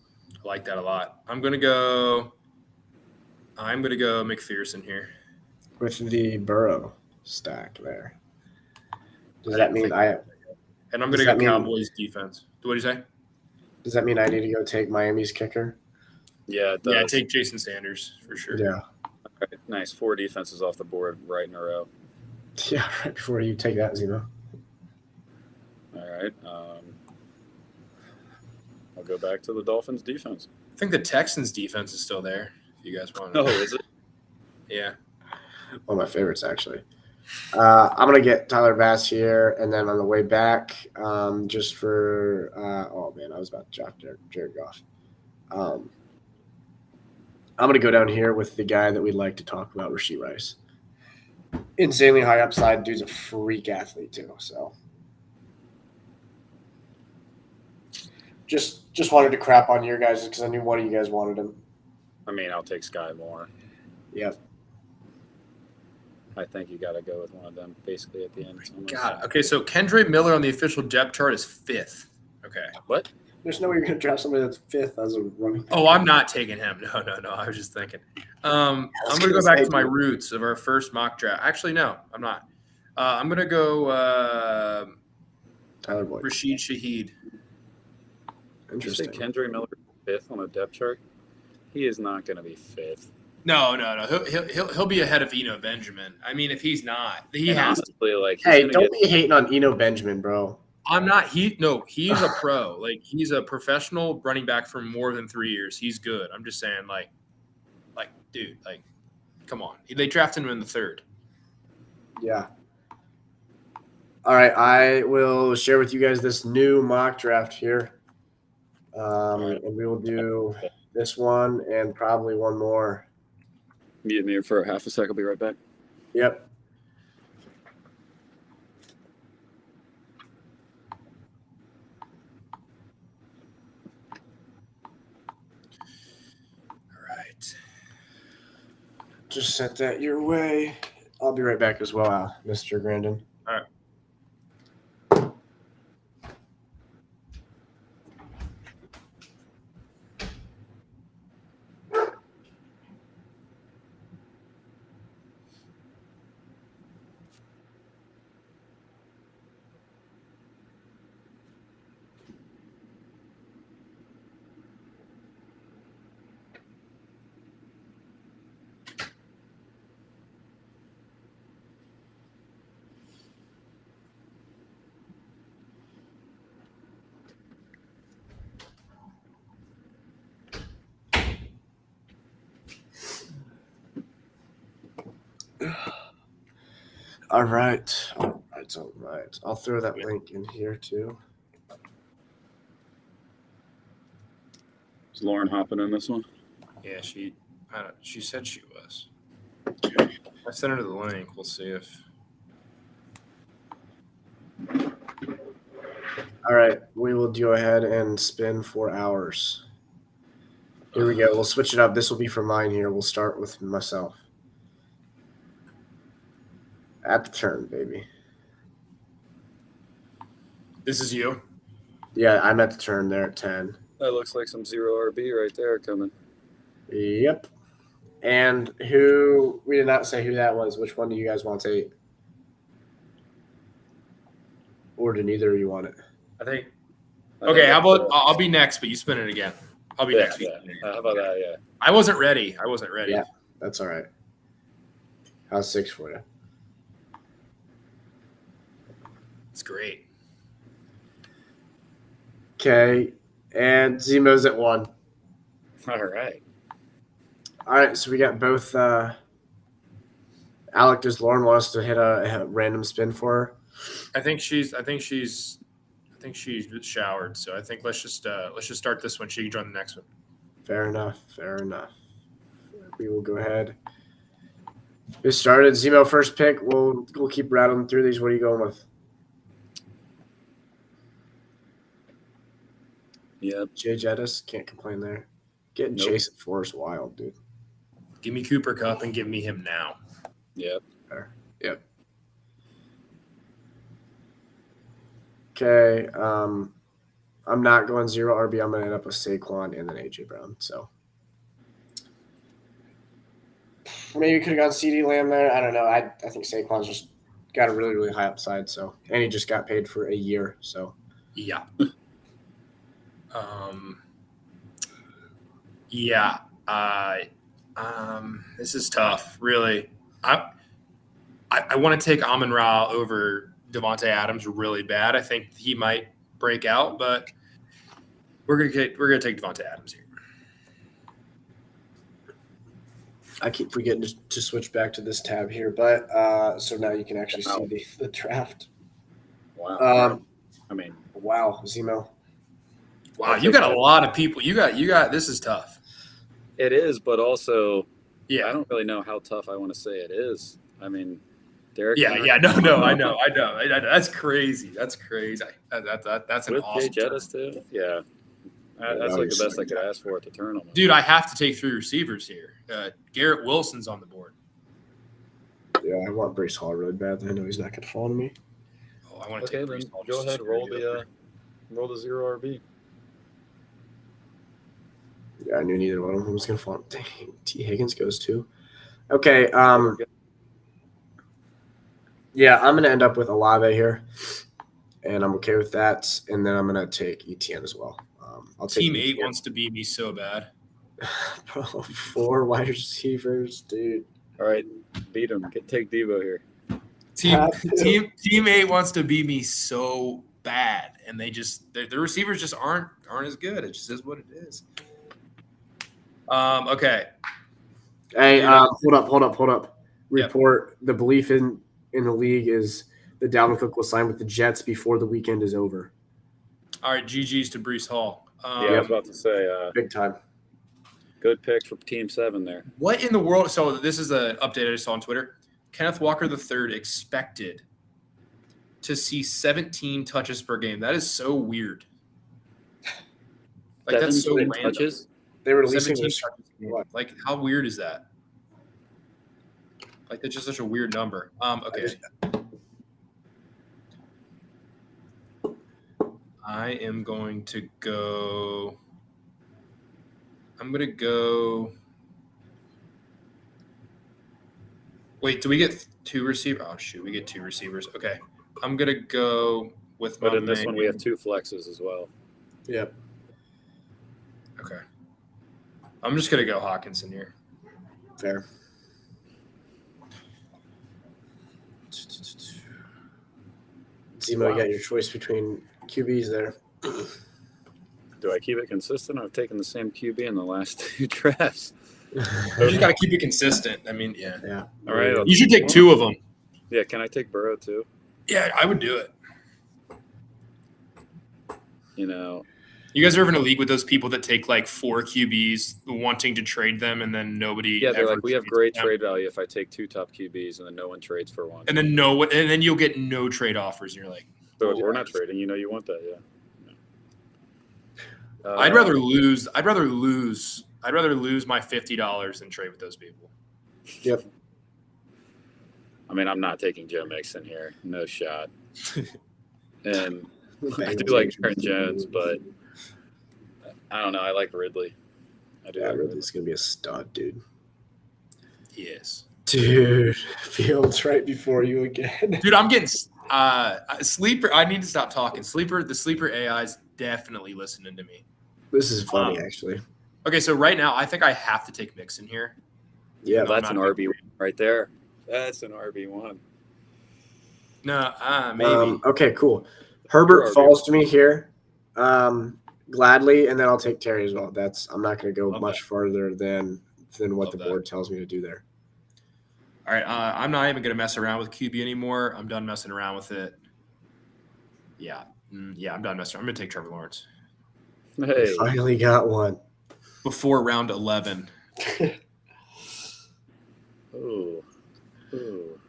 I like that a lot. I'm gonna go McPherson here. With the Burrow stack there. Does that mean And I'm gonna Does go that mean- Cowboys defense. What do you say? Does that mean I need to go take Miami's kicker? Yeah, it does. Yeah, take Jason Sanders for sure. Yeah. All right, nice. 4 defenses off the board right in a row. Yeah, right before you take that, Zeno. All right. I'll go back to the Dolphins defense. I think the Texans defense is still there. If you guys want. Oh, is it? Yeah. One of my favorites, actually. I'm going to get Tyler Bass here, and then on the way back, just for oh, man, I was about to draft Jared Goff. I'm going to go down here with the guy that we'd like to talk about, Rashee Rice. Insanely high upside. Dude's a freak athlete, too, so. Just wanted to crap on your guys because I knew one of you guys wanted him. I mean, I'll take Sky Moore. Yep. I think you got to go with one of them basically at the end. It's almost- God. Okay, so Kendra Miller on the official depth chart is 5th. Okay. What? There's no way you're going to draft somebody that's 5th as a running back. Oh, I'm not taking him. No. I was just thinking. I'm going to go back to my roots of our first mock draft. Actually, no, I'm not. I'm going to go Tyler Boyd. Rashid Shaheed. Did you say Interesting. Kendra Miller 5th on a depth chart? He is not going to be 5th. No. He'll be ahead of Eno Benjamin. I mean, if he's not, he And has to. honestly, like, he's Hey, gonna don't get, be hating on Eno Benjamin, bro. I'm not. He's a pro. Like he's a professional running back for more than 3 years. He's good. I'm just saying, dude, come on. They drafted him in the 3rd. Yeah. All right, I will share with you guys this new mock draft here. And we will do this one and probably one more. Mute me for half a sec. I'll be right back. Yep. All right. Just sent that your way. I'll be right back as well, Mr. Grandin. All right. All right. All right. I'll throw that link in here too. Is Lauren hopping in this one? Yeah, she said she was. I sent her the link. We'll see if. All right. We will go ahead and spin 4 hours. Here we go. We'll switch it up. This will be for mine here. We'll start with myself. At the turn, baby. This is you. Yeah, I'm at the turn there at 10. That looks like some 0 RB right there coming. Yep. And who, we did not say who that was. Which one do you guys want to take? Or do neither of you want it? I think. Okay, how about I'll be next, but you spin it again. I'll be next. Yeah. How about that? Yeah. I wasn't ready. Yeah, that's all right. How's 6 for you? It's great. Okay, and Zemo's at 1. All right. All right, so we got both. Alec, does Lauren want us to hit a random spin for her? I think she's showered. So I think let's just start this one. She can join the next one. Fair enough. We will go ahead. Get started. Zemo first pick. We'll keep rattling through these. What are you going with? Yep. Jay Jettis, can't complain there. Getting Chase at 4 is wild, dude. Give me Cooper Kupp and give me him now. Yep. Yep. Okay. I'm not going 0 RB. I'm going to end up with Saquon and then AJ Brown. So maybe we could have gone CD Lamb there. I don't know. I think Saquon's just got a really, really high upside. So, and he just got paid for a year. So yeah. This is tough, really. I want to take Amon-Ra over Devontae Adams really bad. I think he might break out, but we're gonna take Devontae Adams here. I keep forgetting to switch back to this tab here, but so now you can actually see the draft. Wow. Wow, Zemo. Wow, you got a lot of people. You got. This is tough. It is, but also, yeah, I don't really know how tough I want to say it is. I mean, Derek. Yeah. No, I know. That's crazy. That's crazy. That's an with awesome. Jay Jettis too. Yeah, that's like the best I could ask for at the turn. Almost. Dude, I have to take 3 receivers here. Garrett Wilson's on the board. Yeah, I want Breece Hall really bad. I know he's not going to fall to me. Oh, I want to take Breece Hall. Go ahead, roll the 0 RB. Yeah, I knew neither one of them was going to fall. Dang, T. Higgins goes too. Okay. Yeah, I'm going to end up with Olave here, and I'm okay with that. And then I'm going to take ETN as well. I'll take Team ETN. 8 wants to beat me so bad. Bro, 4 wide receivers, dude. All right, beat him. Take Devo here. Team 8 wants to beat me so bad, and the receivers just aren't as good. It just is what it is. Okay. Hey, hold up. Report the belief in the league is that Dalvin Cook will sign with the Jets before the weekend is over. All right, GG's to Breece Hall. I was about to say, Big time. good pick for Team 7 there. What in the world? So this is an update I just saw on Twitter. Kenneth Walker III expected to see 17 touches per game. That is so weird. Like that's so 17 random. touches? They were releasing 17 this. touches a game. Like how weird is that? Like that's just such a weird number. Okay. I am going to go. I'm going to go. Wait, do we get 2 receivers? Oh, shoot. We get 2 receivers. Okay. I'm going to go with But my in this main- one, we have 2 flexes as well. Yep. Okay. I'm just going to go Hawkinson here. Fair. Zemo, you got your choice between QBs there. Do I keep it consistent? I've taken the same QB in the last 2 drafts. You just got to keep it consistent. I mean, yeah. Yeah. All right. You should take 2 of them. Yeah, can I take Burrow too? Yeah, I would do it. You know, You guys are in a league with those people that take like 4 QBs wanting to trade them, and then nobody. yeah, they're ever like, we have trades great them. trade value if I take 2 top QBs and then no one trades for one. And then you'll get no trade offers. And you're like, So oh, we're not trading. You know, you want that, yeah. I'd rather lose my $50 than trade with those people. Yep. I mean, I'm not taking Joe Mixon here. No shot. And I do Bengals like are- Aaron Jones, but I don't know. I like Ridley. I do. Yeah, like Ridley. Ridley's gonna be a stud, dude. Yes, Dude, Fields right before you again. dude, I'm getting sleeper. I need to stop talking. The sleeper AI is definitely listening to me. This is funny, actually. Okay, so right now I think I have to take Mixon here. Yeah, No, That's an not- RB1 right there. That's an RB1. No, maybe. Okay, cool. Herbert RB1. falls to me here, gladly, and then I'll take Terry as well. I'm not going to go Love much further than what Love the that. board tells me to do there. All right, I'm not even going to mess around with QB anymore. I'm done messing around with it. Yeah, I'm done messing around. I'm going to take Trevor Lawrence Hey, Finally got one. before round 11. ooh, ooh.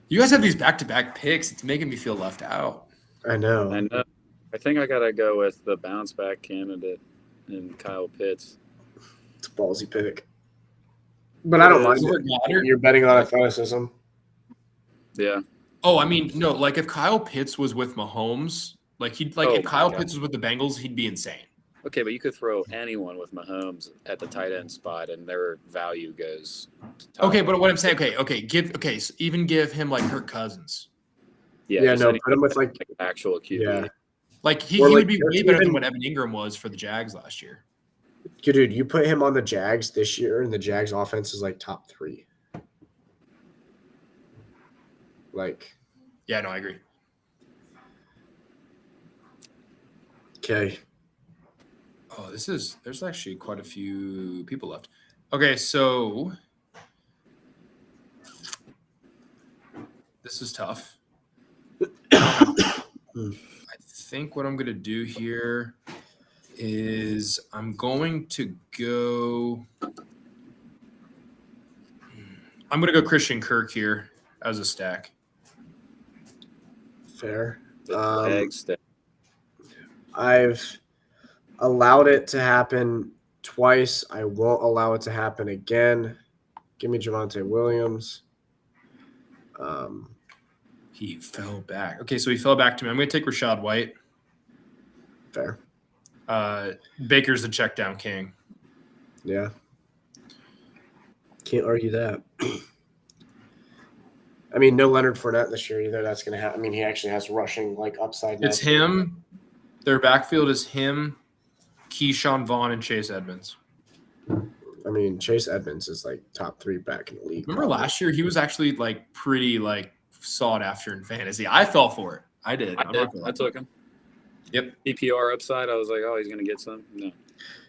You guys have these back-to-back picks. It's making me feel left out. I know. I know. I think I gotta go with the bounce back candidate in Kyle Pitts. It's a ballsy pick. But I don't mind Over it. Goddard? You're betting on athleticism. Yeah, Oh, I mean, no. Like if Kyle Pitts was with Mahomes, Oh if my Kyle God. Pitts was with the Bengals, he'd be insane. okay, but you could throw anyone with Mahomes at the tight end spot, and their value goes. To top. Okay, but what I'm saying, so even give him like Kirk Cousins. Yeah, just no, anyone put him with like actual QB. yeah. Like he Or, would like, be way even- better than what Evan Ingram was for the Jags last year. Dude, you put him on the Jags this year, and the Jags offense is like top 3. Like, Yeah, no, I agree. okay. Oh, there's actually quite a few people left. Okay, so this is tough. I think what I'm going to do here is I'm going to go Christian Kirk here as a stack. Fair. The Um, egg stack. I've allowed it to happen twice. I won't allow it to happen again. Give me Javonte Williams. He fell back. Okay, so he fell back to me. I'm going to take Rashad White. Fair. Baker's the check down king. Yeah. Can't argue that. I mean, no Leonard Fournette this year either. That's going to happen. I mean, he actually has rushing like upside. It's now. him. Their backfield is him, Keyshawn Vaughn, and Chase Edmonds. I mean, Chase Edmonds is like top 3 back in the league. Remember last year he was actually like pretty like sought after in fantasy. I fell for it. I did. I I'm did. not gonna lie. I took him. Yep. PPR upside. I was like, oh, he's gonna get some. No.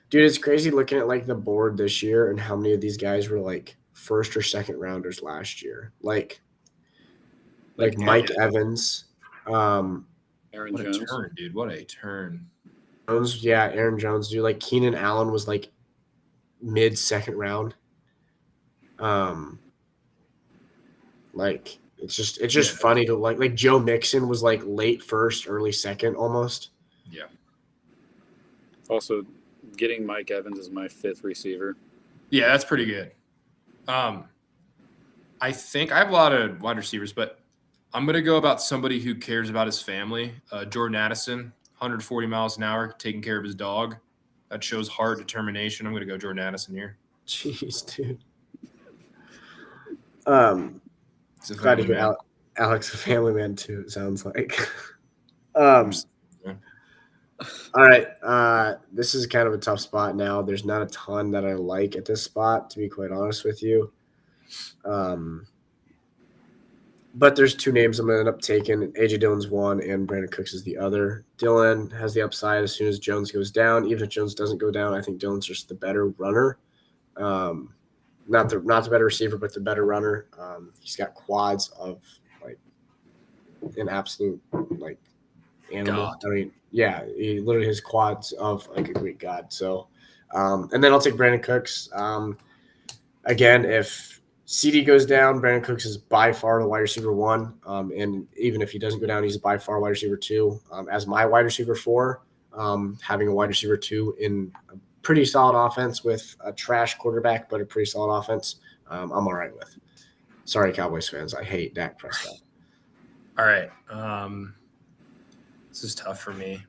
Dude, it's crazy looking at like the board this year and how many of these guys were like first or second rounders last year. Like Mike Evans, Aaron What a Jones. turn, dude. What a turn. Jones, yeah, Aaron Jones, dude. Like Keenan Allen was like mid second round. Like it's just funny to like Joe Mixon was like late first, early second almost. Yeah. Also, getting Mike Evans as my 5th receiver. Yeah, that's pretty good. I think I have a lot of wide receivers, but I'm going to go about somebody who cares about his family. Jordan Addison, 140 miles an hour, taking care of his dog. That shows heart, determination. I'm going to go Jordan Addison here. Jeez, dude. It's a Glad to family hear man. Alex a family man too, it sounds like. Yeah. All right. This is kind of a tough spot now. There's not a ton that I like at this spot, to be quite honest with you. But there's 2 names I'm going to end up taking. AJ Dillon's one and Brandon Cooks is the other. Dillon has the upside as soon as Jones goes down. Even if Jones doesn't go down, I think Dillon's just the better runner. Not the better receiver, but the better runner. He's got quads of like an absolute like animal. God. I mean, yeah, he literally has quads of like a Greek god. So, and then I'll take Brandon Cooks. Again, if CD goes down, Brandon Cooks is by far the wide receiver 1. And even if he doesn't go down, he's by far wide receiver 2. As my wide receiver 4, having a wide receiver 2 in a pretty solid offense with a trash quarterback, but a pretty solid offense, I'm all right with. Sorry, Cowboys fans. I hate Dak Prescott. All right. This is tough for me.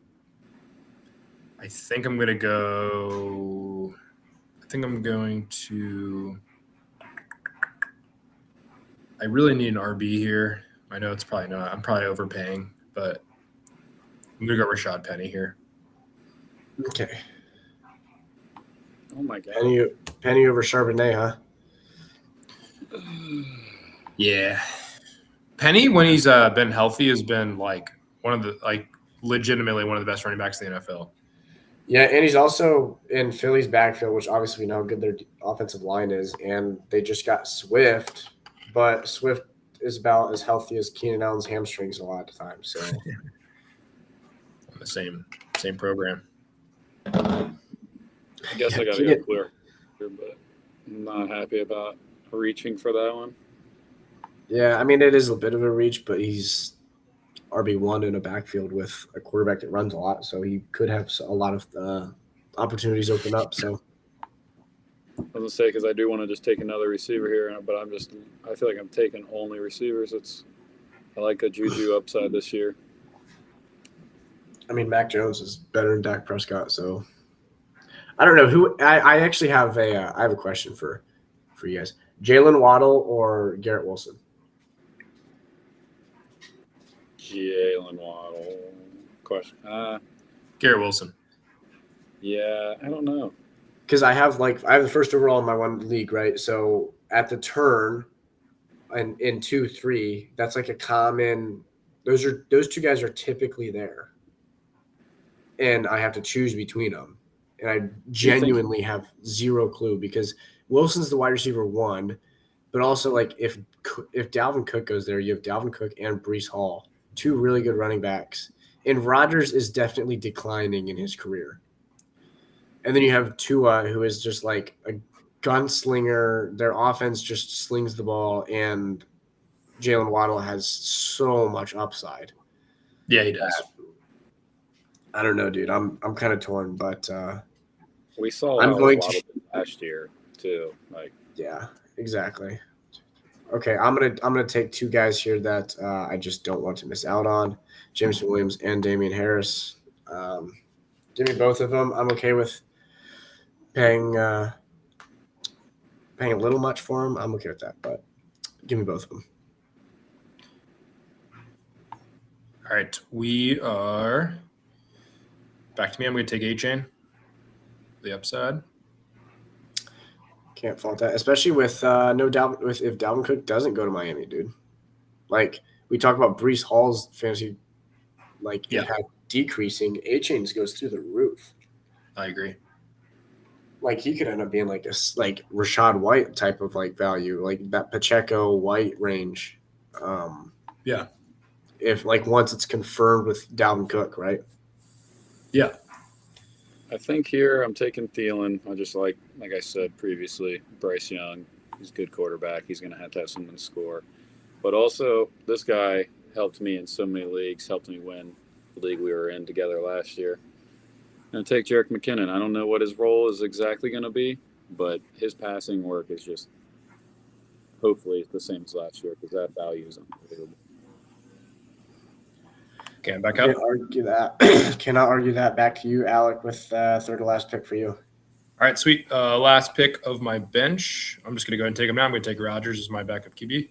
I think I'm going to go – I really need an RB here. I know it's probably not. I'm probably overpaying, but I'm going to go Rashad Penny here. Okay. Oh my god. Penny over Charbonnet, huh? Yeah. Penny, when he's been healthy, has been like one of the legitimately one of the best running backs in the NFL. Yeah, and he's also in Philly's backfield, which obviously we know how good their offensive line is, and they just got Swift, but Swift is about as healthy as Keenan Allen's hamstrings a lot of the time. So On the same program. I guess I got to go clear, but I'm not happy about reaching for that one. Yeah, I mean, it is a bit of a reach, but he's RB1 in a backfield with a quarterback that runs a lot, so he could have a lot of opportunities open up. So I was going to say, because I do want to just take another receiver here, but I feel like I'm taking only receivers. I like a Juju upside this year. I mean, Mac Jones is better than Dak Prescott, so I don't know who. I actually have I have a question for you guys: Jalen Waddle or Garrett Wilson? Jalen Waddle. Question. Garrett Wilson. Yeah, I don't know. Because I have the first overall in my one league, right? So at the turn, and in 2-3, that's like a common. Those 2 guys are typically there, and I have to choose between them, and I genuinely have zero clue because Wilson's the wide receiver 1, but also like if Dalvin Cook goes there, you have Dalvin Cook and Breece Hall, 2 really good running backs, and Rodgers is definitely declining in his career. And then you have Tua, who is just like a gunslinger. Their offense just slings the ball, and Jalen Waddle has so much upside. Yeah, he does. I don't know, dude. I'm kind of torn, but we saw I'm going Waddle to last year too. Yeah, exactly. Okay, I'm gonna take 2 guys here that I just don't want to miss out on: Jameson Williams and Damian Harris. Give me both of them. I'm okay with paying a little much for them. I'm okay with that, but give me both of them. All right, we are back to me. I'm going to take A-Chain, the upside. Can't fault that, especially with no doubt if Dalvin Cook doesn't go to Miami, dude. Like we talk about Breece Hall's fantasy, impact decreasing, A-Chains goes through the roof. I agree. Like he could end up being like like Rashad White type of like value, like that Pacheco White range. Yeah. If like once it's confirmed with Dalvin Cook, right? Yeah. I think here I'm taking Thielen. I just like I said previously, Bryce Young. He's a good quarterback. He's going to have someone to score. But also, this guy helped me in so many leagues, helped me win the league we were in together last year. I'm going to take Jerick McKinnon. I don't know what his role is exactly going to be, but his passing work is just hopefully the same as last year because that value is unbelievable. Okay, back up. Can't argue that. Cannot argue that. Back to you, Alec, with third to last pick for you. All right, sweet. Last pick of my bench. I'm just going to go ahead and take him now. I'm going to take Rodgers as my backup QB.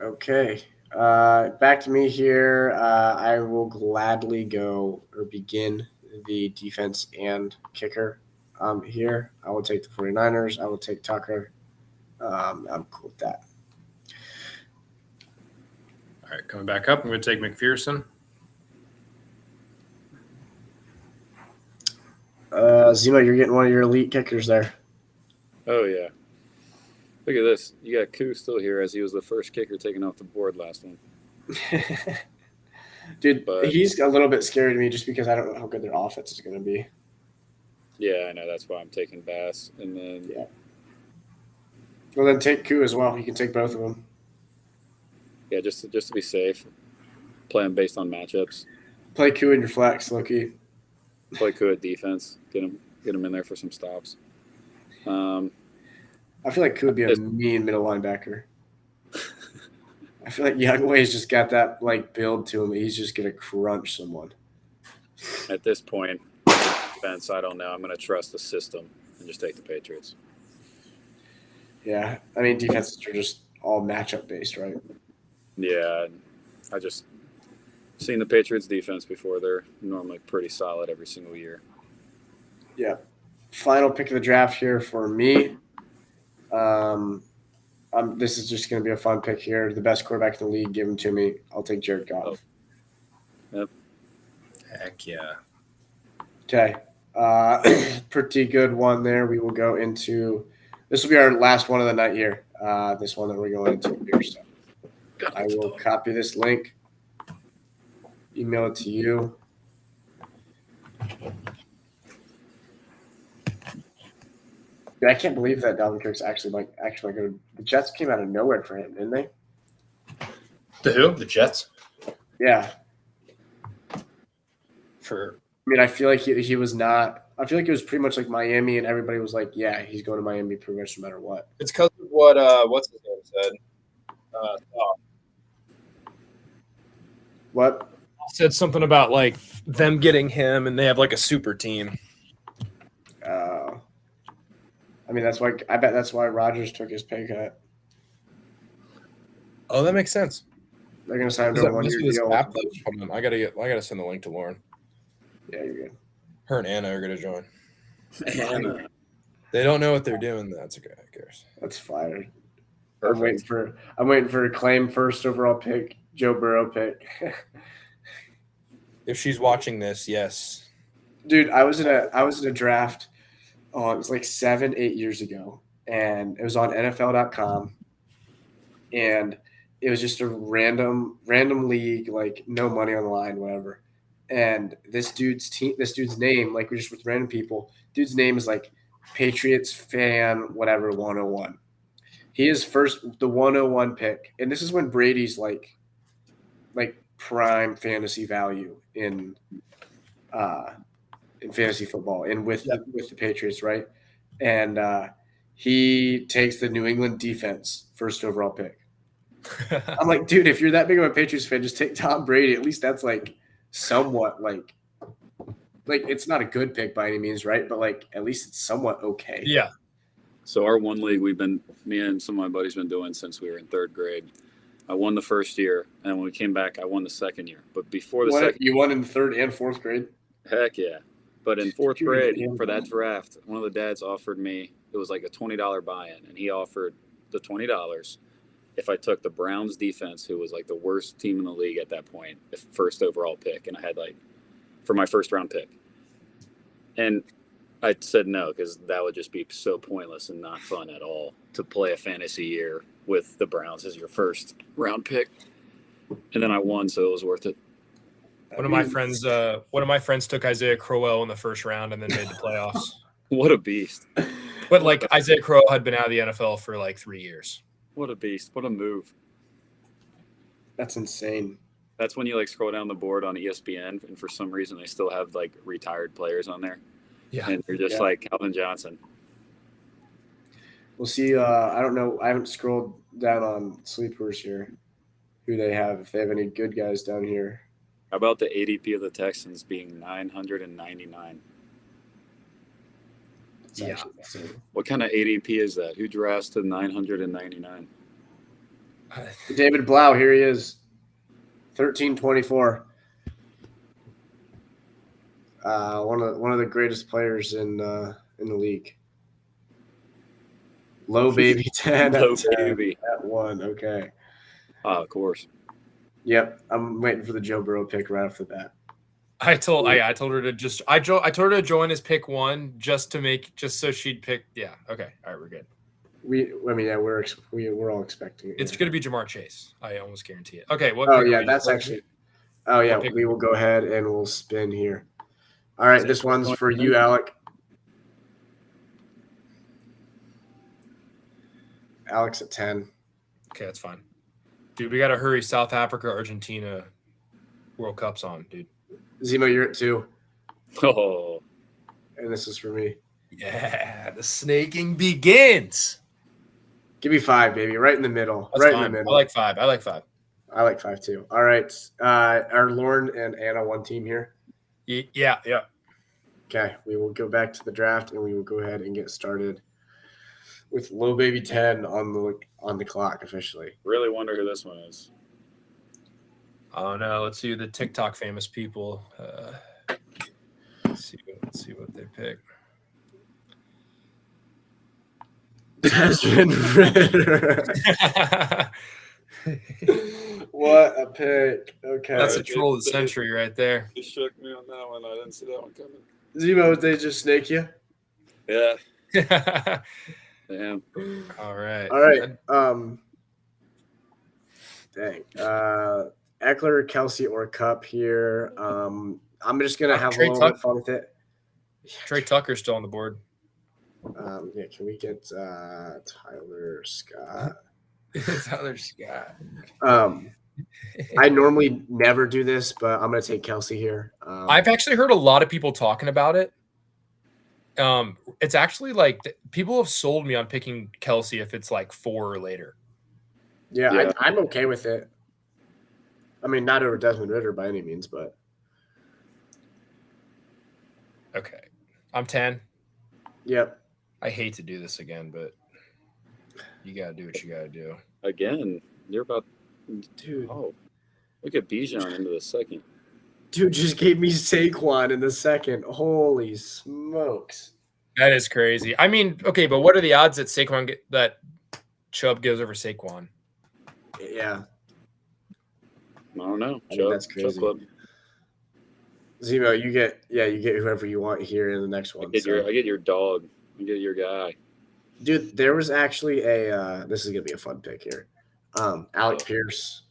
Okay. Back to me here. I will gladly go or begin the defense and kicker here. I will take the 49ers. I will take Tucker. I'm cool with that. All right, coming back up, I'm going to take McPherson. Zemo, you're getting one of your elite kickers there. Oh, yeah. Look at this. You got Koo still here as he was the first kicker taken off the board last one. Dude, But- he's a little bit scary to me just because I don't know how good their offense is going to be. Yeah, I know. That's why I'm taking Bass. And then Yeah. Well, then take Koo as well. You can take both of them. yeah, just to be safe, play them based on matchups. Play Koo in your flex, Loki. Play Koo at defense. Get him in there for some stops. I feel like Koo would be a mean middle linebacker. I feel like Youngway's just got that like build to him. He's just gonna crunch someone. At this point, defense, I don't know. I'm going to trust the system and just take the Patriots. Yeah, I mean defenses are just all matchup based, right? Yeah, I just seen the Patriots defense before. They're normally pretty solid every single year. Yeah. Final pick of the draft here for me. This is just going to be a fun pick here. The best quarterback in the league, give him to me. I'll take Jared Goff. Yep. Heck yeah. Okay. Pretty good one there. We will go into – this will be our last one of the night here, this one that we're going into here. So I will copy this link, email it to you. Dude, I can't believe that Dalvin Cook's actually good. The Jets came out of nowhere for him, didn't they? The who? The Jets? Yeah. For I mean, I feel like he was not – I feel like it was pretty much like Miami, and everybody was like, yeah, he's going to Miami pretty much no matter what. It's because of what what's his name said. What? Said something about like them getting him, and they have like a super team. I mean, I bet that's why Rodgers took his pay cut. Oh, that makes sense. They're going to sign him to a one-year deal. I gotta send the link to Lauren. Yeah, you're good. Her and Anna are gonna join. And, They don't know what they're doing. That's okay. Who cares? That's fire. I'm waiting for a claim first overall pick, Joe Burrow pick. If she's watching this, yes. Dude, I was in a draft. Oh, it was like 7-8 years ago, and it was on NFL.com, and it was just a random league, like no money on the line, whatever. And this dude's name, like we're just with random people. Dude's name is like Patriots fan, whatever 101. He is the 101 pick, and this is when Brady's like prime fantasy value in fantasy football and with the Patriots, right? And he takes the New England defense first overall pick. I'm like, dude, if you're that big of a Patriots fan, just take Tom Brady. At least that's like somewhat like it's not a good pick by any means, right? But like at least it's somewhat okay. Yeah. so our one league me and some of my buddies been doing since we were in third grade. I won the first year, and when we came back, I won the second year. But before the second, you won in third and fourth grade. heck yeah! But in fourth grade for that draft, one of the dads offered me, it was like a $20 buy-in, and he offered the $20 if I took the Browns defense, who was like the worst team in the league at that point, the first overall pick, and I had like for my first round pick. And I said no, because that would just be so pointless and not fun at all to play a fantasy year with the Browns as your first round pick. And then I won, so it was worth it. One of my friends took Isaiah Crowell in the first round and then made the playoffs. What a beast. But like Isaiah Crowell had been out of the NFL for like 3 years. What a beast. What a move. That's insane. That's when you like scroll down the board on ESPN, and for some reason they still have like retired players on there. Yeah. And you're just like Calvin Johnson. We'll see. I don't know. I haven't scrolled down on Sleepers here, who they have, if they have any good guys down here. How about the ADP of the Texans being 999? It's Yeah. actually insane. What kind of ADP is that? Who drafts to 999? David Blau, here he is. 1324. One of the greatest players in the league. Low baby 10 Low at 10 baby. at 1. Okay. Of course. Yep. I'm waiting for the Joe Burrow pick right off the bat. I told her to just I told her to join as pick 1 just so she'd pick. Yeah. Okay. All right. We're good. We're all expecting it. It's going to be Jamar Chase. I almost guarantee it. Okay. What? Oh pick are yeah, we- that's actually. Oh yeah, what pick- we will go ahead and we'll spin here. All right, this one's for you, Alec. Alex at 10. Okay, that's fine. Dude, we got to hurry. South Africa, Argentina, World Cup's on, dude. Zemo, you're at 2, Oh, and this is for me. Yeah, the snaking begins. Give me 5, baby, right in the middle. That's right fine. in the middle. I like 5. I like 5. I like 5 too. All right, are Lauren and Anna one team here? Yeah. Okay, we will go back to the draft and we will go ahead and get started with low baby 10 on the clock officially. really wonder who this one is. Oh no, let's see who the TikTok famous people. Let's see what they pick. Desmond Ritter. What a pick. Okay. That's a troll of the century right there. You shook me on that one. I didn't see that one coming. Zemo, did they just snake you? Yeah. All Damn. right. All right. Dang. Eckler, Kelsey, or Cup here. I'm just gonna have Trey a little bit Tucker. of fun with it. Trey Tucker's still on the board. Yeah, can we get Tyler Scott? Tyler Scott. I normally never do this, but I'm gonna take Kelsey here. I've actually heard a lot of people talking about it. It's actually like people have sold me on picking Kelsey if it's like 4 or later. Yeah. I'm okay with it. I mean, not over Desmond Ritter by any means, but Okay. I'm 10. yep. I hate to do this again, but you got to do what you got to do. Again, you're about. Dude. Oh, look at Bijan into the second. Dude just gave me Saquon in the second. Holy smokes. That is crazy. I mean, okay, but what are the odds that that Chubb goes over Saquon? Yeah. I don't know. I mean, that's crazy. Club. Zemo, you get whoever you want here in the next one. I get your dog. I get your guy. Dude, there was actually this is gonna be a fun pick here. Alec Pierce.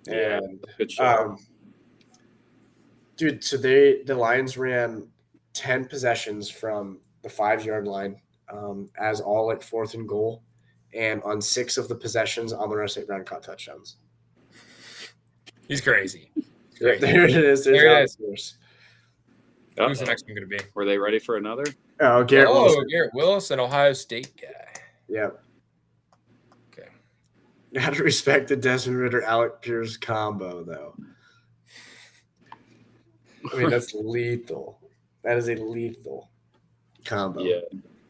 Yeah, And good shot. dude, so the Lions ran 10 possessions from the 5-yard line, as all like 4th and goal. And on 6 of the possessions, Amon-Ra St. Brown caught touchdowns. He's crazy. Yeah, there it is. There's There it Alec is. Pierce. Who's the next one going to be? Were they ready for another? Oh, Garrett Wilson. Garrett Willis, an Ohio State guy. Yep. Okay. Got to respect the Desmond Ritter Alec Pierce combo, though. I mean, that's lethal. That is a lethal combo. Yeah.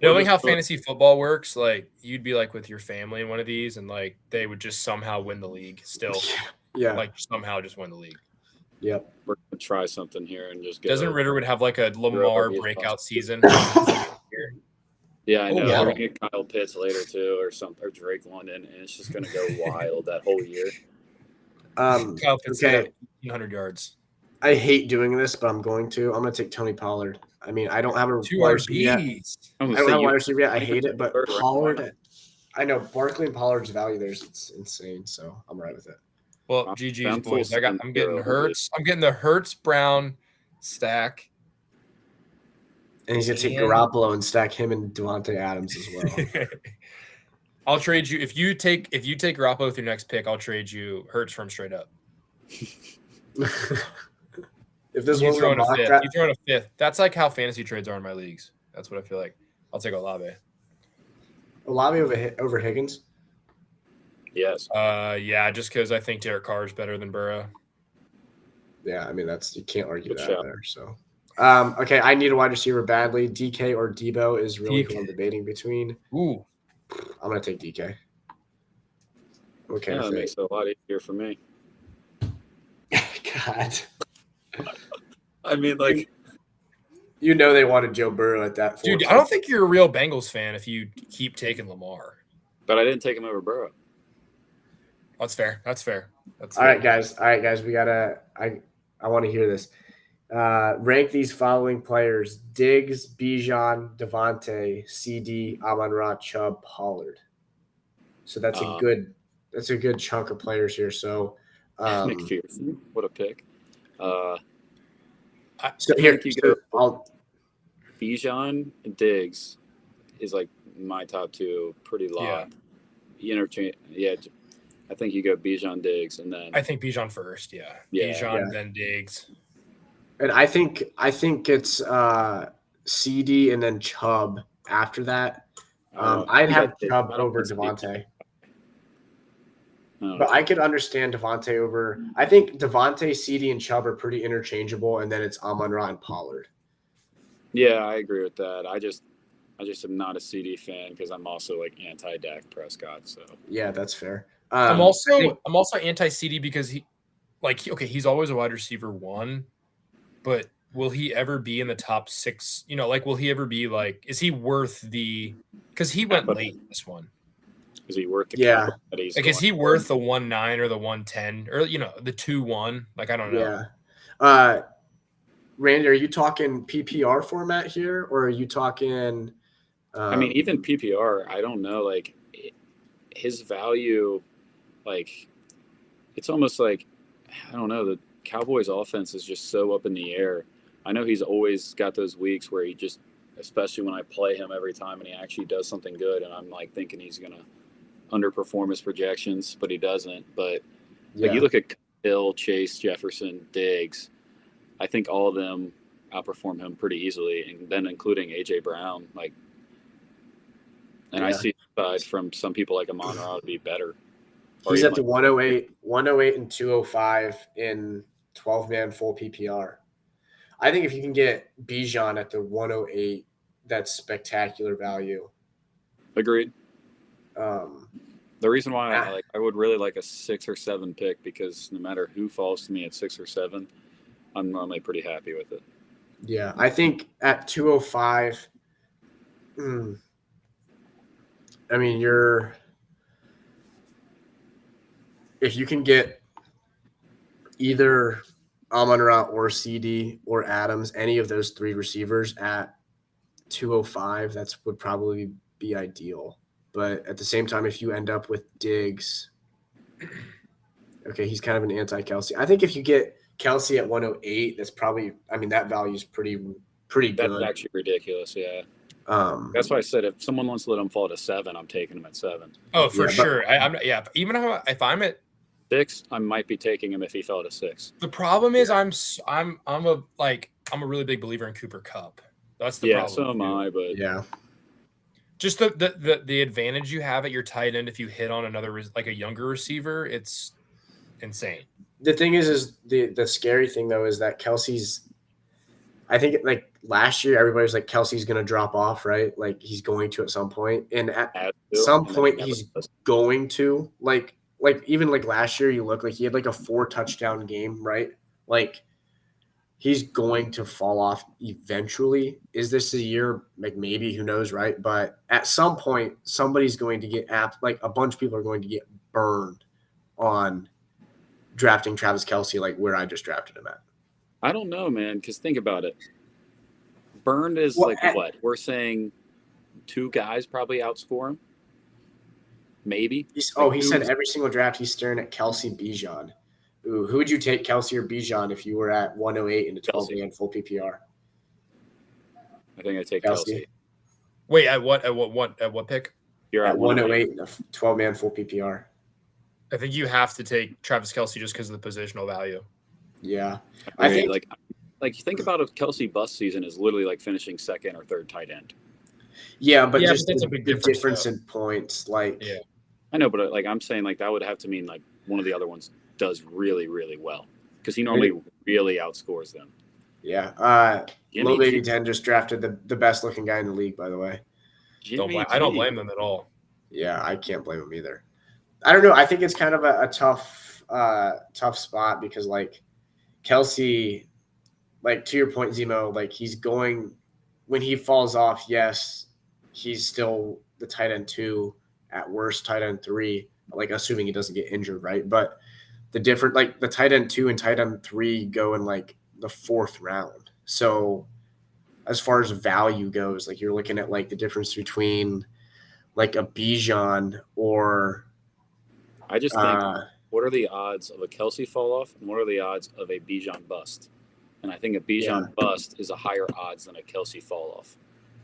Knowing how fantasy football works, like you'd be like with your family in one of these, and like they would just somehow win the league. Still, Yeah. like somehow just win the league. Yep. We're gonna try something here and just get. Desmond Ritter would have like a Lamar Whoever he is breakout possible. season. Yeah, I Oh, know. wow. They're gonna get Kyle Pitts later too, or Drake London, and it's just gonna go wild that whole year. Kyle Pitts hit Okay, 1,800 yards. I hate doing this, but I'm going to. I'm going to take Tony Pollard. I mean, I don't have a Two wide receiver yet. RBs. I'm I gonna don't say have a you wide receiver yet. I you hate it, but third round. Pollard. I know Barkley and Pollard's value there's it's insane, so I'm right with it. Well, I'm GG's full boys. send I'm getting zero. Hurts. I'm getting the Hurts Brown stack. And he's gonna take And- Garoppolo and stack him and Devontae Adams as well. I'll trade you if you take Garoppolo with your next pick. I'll trade you Hurts from straight up. If this You wasn't throw a in a mock fifth. draft, You throw in a fifth. That's like how fantasy trades are in my leagues. That's what I feel like. I'll take Olave. Olave over Higgins. Yes. Yeah, just because I think Derek Carr is better than Burrow. Yeah, I mean you can't argue Good that shout. there. So, okay, I need a wide receiver badly. DK or Debo is really who I'm debating between. Ooh, I'm gonna take DK. Okay, Yeah, that makes it a lot easier for me. God, I mean, like, you know they wanted Joe Burrow at that. dude, 4 I don't think you're a real Bengals fan if you keep taking Lamar. but I didn't take him over Burrow. That's fair. That's fair. That's All fair. right, guys. We gotta. I want to hear this. Rank these following players: Diggs, Bijan, Devontae, CD, Amon-Ra, Chubb, Pollard. So that's a good chunk of players here. So, McPherson, what a pick. so here, think you go- I'll Bijan Diggs is like my top two, pretty locked. Interchange, yeah. I think you go Bijan Diggs, and then I think Bijan first. Yeah. Yeah. Bijan, then Diggs. and I think it's CD and then Chubb after that. I'd have Chubb over Devontae. But I could understand Devontae over. I think Devontae, CD, and Chubb are pretty interchangeable, and then it's Amon-Ra and Pollard. Yeah, I agree with that. I just am not a CD fan because I'm also like anti Dak Prescott. So Yeah, that's fair. I'm I think- also anti CD because he's always a wide receiver one, but will he ever be in the top 6? Will he ever be like? Is he worth the? Because he went late in this one. is he worth the Yeah. capital that he's Like, is going he worth the 1.9 or the 1.10 or the 2.1? Like, I don't know. Yeah. Randy, are you talking PPR format here, or are you talking? I mean, even PPR, I don't know. Like, his value, like, it's almost like, I don't know, the Cowboys offense is just so up in the air. I know he's always got those weeks where he just, especially when I play him every time and he actually does something good, and I'm like thinking he's going to underperform his projections, but he doesn't. But yeah. like, you look at Hill, Chase, Jefferson, Diggs, I think all of them outperform him pretty easily, and then including AJ Brown. Like, and I Yeah. see aside from some people like Amon-Ra to be better. He's even at the 108 and 205 in 12-man full PPR. I think if you can get Bijan at the 108, that's spectacular value. Agreed. The reason why Ah. I would really like a 6 or 7 pick, because no matter who falls to me at 6 or 7, I'm normally pretty happy with it. Yeah, I think at 205, I mean, if you can get either Amon-Ra or CD or Adams, any of those 3 receivers at 205, that's would probably be ideal. But at the same time, if you end up with Diggs, okay, he's kind of an anti-Kelsey. I think if you get Kelsey at 108, that's probably, I mean, that value is pretty That's good. actually ridiculous, yeah. That's why I said if someone wants to let him fall to 7, I'm taking him at 7. Oh, for Yeah, but- sure. Even if I'm at 6, I might be taking him if he fell to 6. the problem is I'm a really big believer in Cooper Kupp. That's the Yeah, problem. so am I, but Yeah. Just the advantage you have at your tight end if you hit on like a younger receiver, it's insane. The thing is the scary thing though is that Kelsey's. I think like last year everybody was like Kelsey's going to drop off, right? Like he's going to at some point, and at add to, some and then point never he's does. going to like even like last year you look like he had like a 4 touchdown game, right? Like he's going to fall off eventually. Is this a year? Like maybe, who knows, right? But at some point, somebody's going to get like a bunch of people are going to get burned on drafting Travis Kelce like where I just drafted him at. I don't know, man, because think about it. Burned is Well, like what? We're saying 2 guys probably outscore him? Maybe. He Like, said who's- every single draft he's staring at Kelce Bijan. Ooh, who would you take, Kelce or Bijan, if you were at 108 in a 12-man full PPR? I think I take Kelce. Kelce. Wait, at what pick? You're At 108 in a 12-man full PPR. I think you have to take Travis Kelce just because of the positional value. Yeah. I I think like think about a Kelce bust season is literally like finishing second or third tight end. Yeah, but Yeah, just but that's the, a big the difference, difference though. in points. Like, Yeah. I know, but like I'm saying, like that would have to mean like one of the other ones does really, really well because he normally really outscores them. yeah. Jimmy Lil Baby G- 10 just drafted the best looking guy in the league, by the way. I don't G. blame them at all. Yeah, I can't blame him either. I don't know. I think it's kind of a tough spot because, like, Kelce, like, to your point, Zemo, like, he's going – when he falls off, yes, he's still the tight end 2, at worst tight end 3, like, assuming he doesn't get injured, right? But the different – like, the tight end 2 and tight end 3 go in, like, the 4th round. So as far as value goes, like, you're looking at, like, the difference between, like, a Bijan or I just think what are the odds of a Kelce fall off and what are the odds of a Bijan bust? And I think a Bijan bust is a higher odds than a Kelce fall off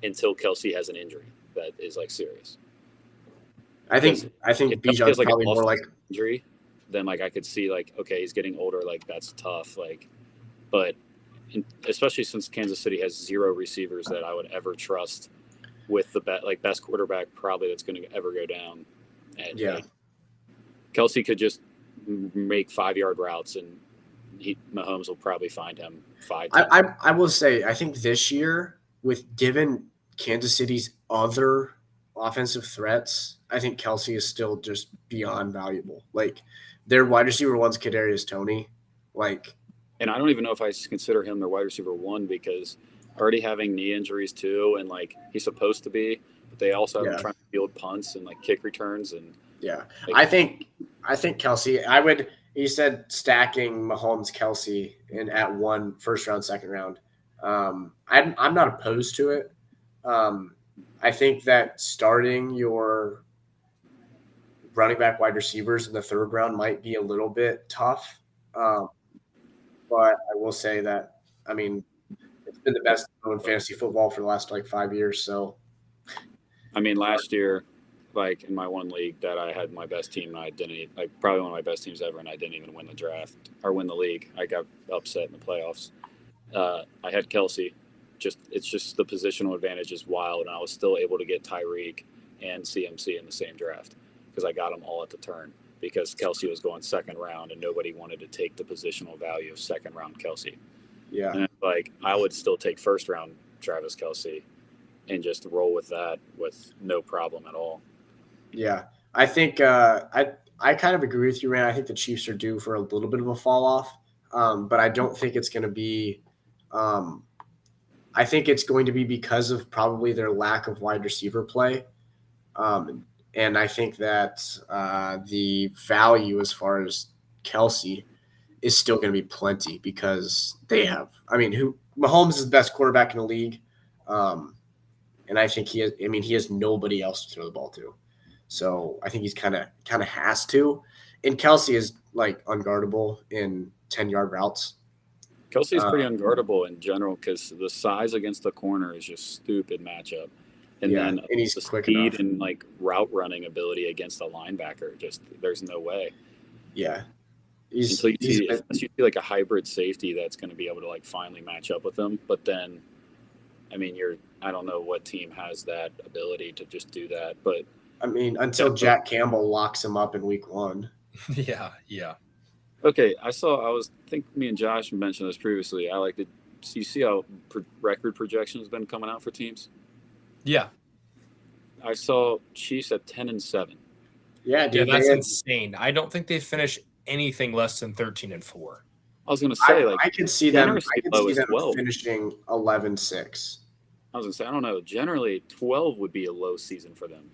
until Kelce has an injury that is like serious. I think If Kelce Bijan's has, like, probably an more like injury, then like I could see like okay he's getting older, like that's tough, like but especially since Kansas City has 0 receivers that I would ever trust with the best quarterback probably that's going to ever go down. And like, Kelce could just make 5-yard routes and Mahomes will probably find him 5 times. I will say, I think this year, with given Kansas City's other offensive threats, I think Kelce is still just beyond valuable. Like, their wide receiver one's Kadarius Toney. Like, and I don't even know if I consider him their wide receiver 1 because already having knee injuries too, and like he's supposed to be, but they also have him trying to field punts and like kick returns and yeah. like, I think Kelce. You said stacking Mahomes Kelce at 1 first round, second round. I'm not opposed to it. I think that starting your running back wide receivers in the 3rd round might be a little bit tough. But I will say that, I mean, it's been the best in fantasy football for the last like 5 years. So, I mean, last year, like in my one league that I had my best team, and I didn't like probably one of my best teams ever, and I didn't even win the draft or win the league. I got upset in the playoffs. I had Kelce. It's just the positional advantage is wild, and I was still able to get Tyreek and CMC in the same draft because I got them all at the turn because Kelce was going 2nd round, and nobody wanted to take the positional value of 2nd round Kelce. yeah. And like I would still take 1st round Travis Kelce and just roll with that with no problem at all. Yeah, I think I kind of agree with you, Rand. I think the Chiefs are due for a little bit of a fall off, but I don't think it's going to be. I think it's going to be because of probably their lack of wide receiver play, and I think that the value as far as Kelce is still going to be plenty because they have. I mean, Mahomes is the best quarterback in the league, and I think he has. I mean, he has nobody else to throw the ball to. So I think he's kind of has to. And Kelce is like unguardable in 10-yard routes. Kelce is pretty unguardable in general because the size against the corner is just stupid matchup. And then and he's the quick speed enough. and like route running ability against a linebacker, just there's no way. Yeah. Unless you see like a hybrid safety that's going to be able to like finally match up with them. But then, I mean, I don't know what team has that ability to just do that, but I mean, until Jack Campbell locks him up in week 1. Yeah. okay. I think me and Josh mentioned this previously. I like to you see how record projection has been coming out for teams. Yeah. I saw Chiefs at 10-7. Yeah, dude. Yeah, that's insane. I don't think they finish anything less than 13-4. I was going to say, like, I could see them. generously I could low see is them 12. finishing 11-6. I was going to say, I don't know. Generally, 12 would be a low season for them.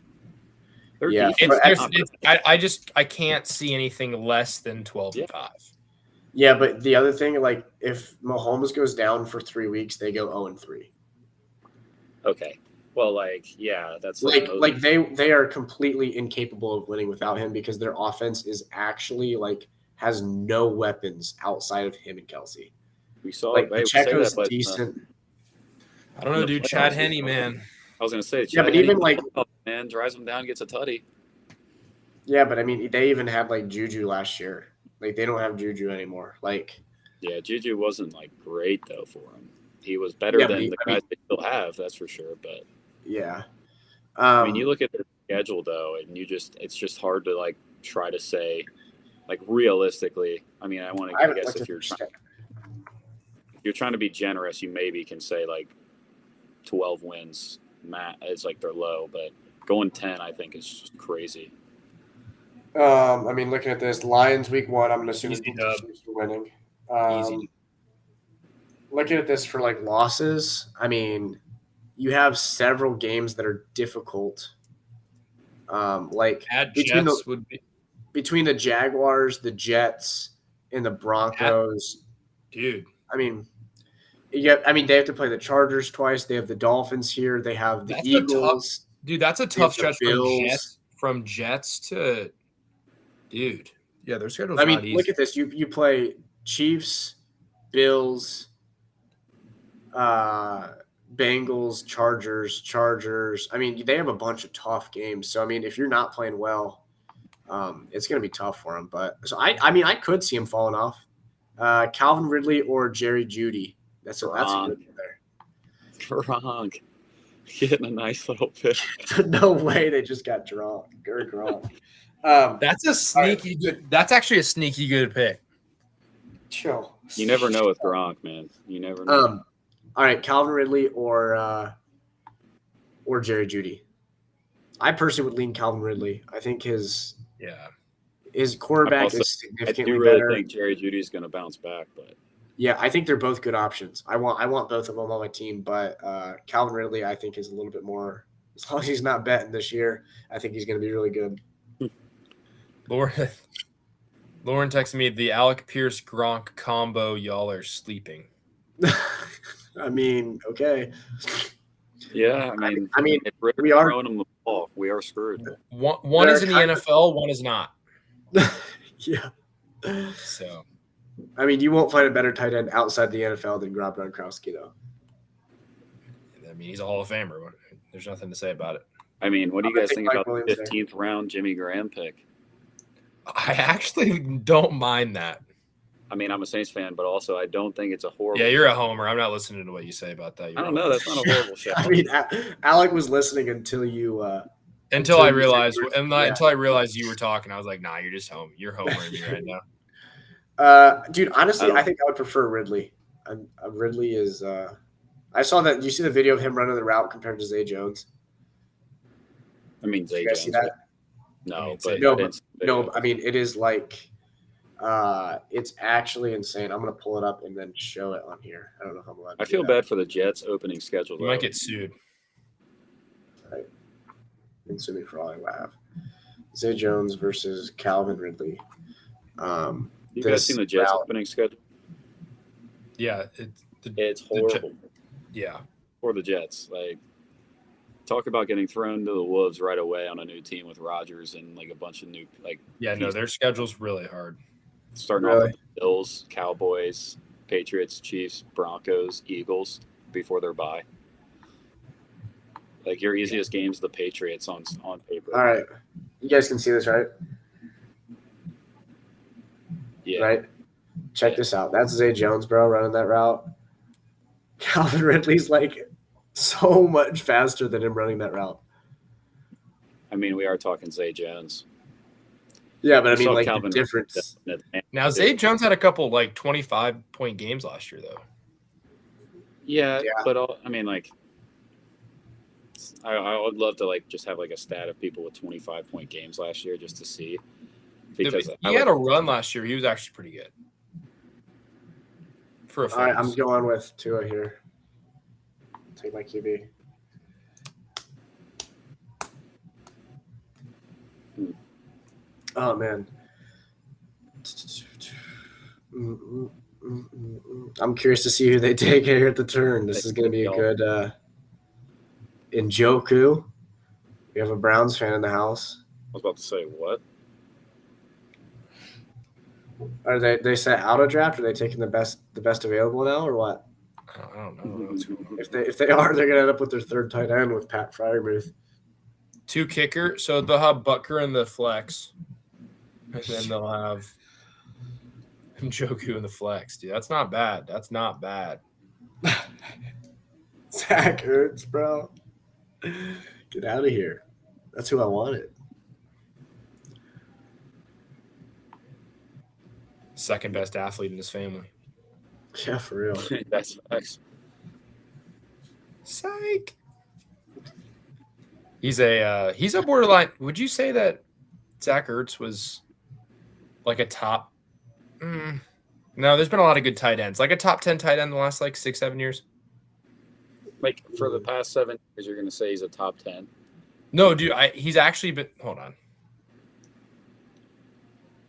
Their Yeah, defense- I can't see anything less than 12-5. Yeah, but the other thing, like if Mahomes goes down for 3 weeks, they go 0-3. Okay. Well, like, yeah, that's Like they are completely incapable of winning without him because their offense is actually like has no weapons outside of him and Kelsey. we saw. Like we say Pacheco's that, but, decent. I don't know, in the dude. Chad playoffs, Henne, man. I was going to say, Yeah, but Chad even, Henne, like- man drives them down, gets a tutty. Yeah, but I mean, they even had like Juju last year. Like they don't have Juju anymore. Like Yeah, Juju wasn't like great though for him. He was better Yeah, but than the guys they still have, that's for sure. But yeah. I mean, you look at their schedule though, and it's just hard to like try to say, like realistically. I mean, I guess if you're trying to be generous, you maybe can say like 12 wins. Matt is like their low, but going 10, I think is just crazy. I mean, looking at this, Lions week 1, I'm going to assume Easy the dub. Chiefs are winning. Easy. Looking at this for like losses, I mean, you have several games that are difficult. Like At between Jets the would be, between the Jaguars, the Jets, and the Broncos. dude. I mean, I mean, they have to play the Chargers twice. They have the Dolphins here. They have the That's a tough- Eagles. Dude, that's a They tough have the stretch Bills. from Jets to, dude. Yeah, their schedule's I mean, not easy. look at this. You play Chiefs, Bills, Bengals, Chargers. I mean, they have a bunch of tough games. So I mean, if you're not playing well, it's going to be tough for them. But so I mean, I could see him falling off. Calvin Ridley or Jerry Judy. That's a good one there. Gronk getting a nice little pick. No way they just got Gronk. That's a sneaky good. That's actually a sneaky good pick. Chill. You never know with Gronk, man. You never know. All right, Calvin Ridley or Jerry Judy. I personally would lean Calvin Ridley. I think his quarterback is I significantly do really better. think Jerry Judy's going to bounce back, but Yeah, I think they're both good options. I want both of them on my team, but Calvin Ridley I think is a little bit more. As long as he's not betting this year, I think he's going to be really good. Lauren texted me the Alec Pierce Gronk combo. Y'all are sleeping. I mean, okay. yeah, I mean, if Ridder's we are- throwing him the ball, we are screwed. One is in the kind of- NFL, one is not. Yeah. So I mean, you won't find a better tight end outside the NFL than Rob Gronkowski, though. I mean, he's a Hall of Famer. There's nothing to say about it. I mean, what do you I'm guys gonna think take about Mike the Williams 15th round Jimmy Graham pick? I actually don't mind that. I mean, I'm a Saints fan, but also I don't think it's a horrible. Yeah, you're a homer. I'm not listening to what you say about that. I don't know. That's not a horrible shot. I mean, Alec was listening until you. Until I you said realized, you were- until I realized you were talking, I was like, "Nah, you're just home. You're homering me right now." Dude, honestly, I think I would prefer Ridley. Ridley is. I saw that. You see the video of him running the route compared to Zay Jones? I mean, Did Zay you guys see Jones. that? No, Zay- but No, I didn't see the No, video. I mean it is like. It's actually insane. I'm gonna pull it up and then show it on here. I don't know if I'm allowed to I do feel that. bad for the Jets opening schedule. You Though. might get sued. And sue me for all I laugh. Zay Jones versus Calvin Ridley. You guys this seen the Jets route- opening schedule? Yeah, It's horrible yeah. for the Jets. Like, talk about getting thrown to the wolves right away on a new team with Rodgers and like a bunch of new Yeah, no, their schedule's really hard. starting off with the Bills, Cowboys, Patriots, Chiefs, Broncos, Eagles before their bye. Like your easiest game's the Patriots on paper. All right, you guys can see this, right? Yeah. Right. Check this out. That's Zay Jones, bro, running that route. Calvin Ridley's like so much faster than him running that route. I mean, we are talking Zay Jones. Yeah, but I You mean, saw like Calvin the difference. Now, Zay Jones had a couple like 25-point games last year, though. Yeah, Yeah. but I mean, like, I would love to like just have like a stat of people with 25-point games last year just to see. Because He had a run last year. He was actually pretty good. for a All right, I'm flex. going with Tua here. Take my QB. Oh man. I'm curious to see who they take here at the turn. This is going to be a good Njoku. We have a Browns fan in the house. I was about to say what? Are they set auto draft? Are they taking the best available now, or what? I don't know what's going on. If they are, they're gonna end up with their third tight end with Pat Fryermuth. 2 kicker, so they'll have Butker in the flex, and then they'll have Njoku in the flex. Dude, that's not bad. That's not bad. Zach Ertz, bro. Get out of here. That's who I wanted. Second best athlete in his family. Yeah, for real. That's facts. Psych. He's a borderline. Would you say that Zach Ertz was like a top? No, there's been a lot of good tight ends. Like a top 10 tight end in the last like 6-7 years. Like for the past 7 years, you're gonna say he's a top 10. No, dude, he's actually been. Hold on.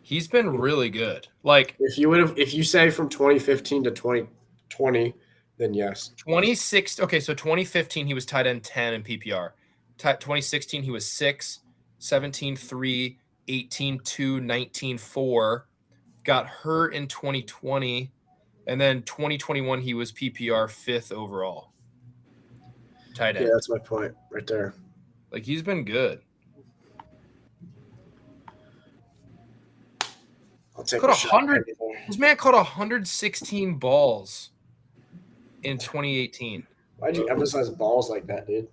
He's been really good. Like If you say from 2015 to 2020, then yes. 26. Okay, so 2015 he was tight end 10 in PPR. 2016 he was 6, 17 3, 18 2, 19 4. Got hurt in 2020, and then 2021 he was PPR 5th overall. Tight end. Yeah, that's my point right there. Like he's been good. I'll take Caught a shot. 100. This man caught 116 balls in 2018. Why'd you emphasize balls like that, dude?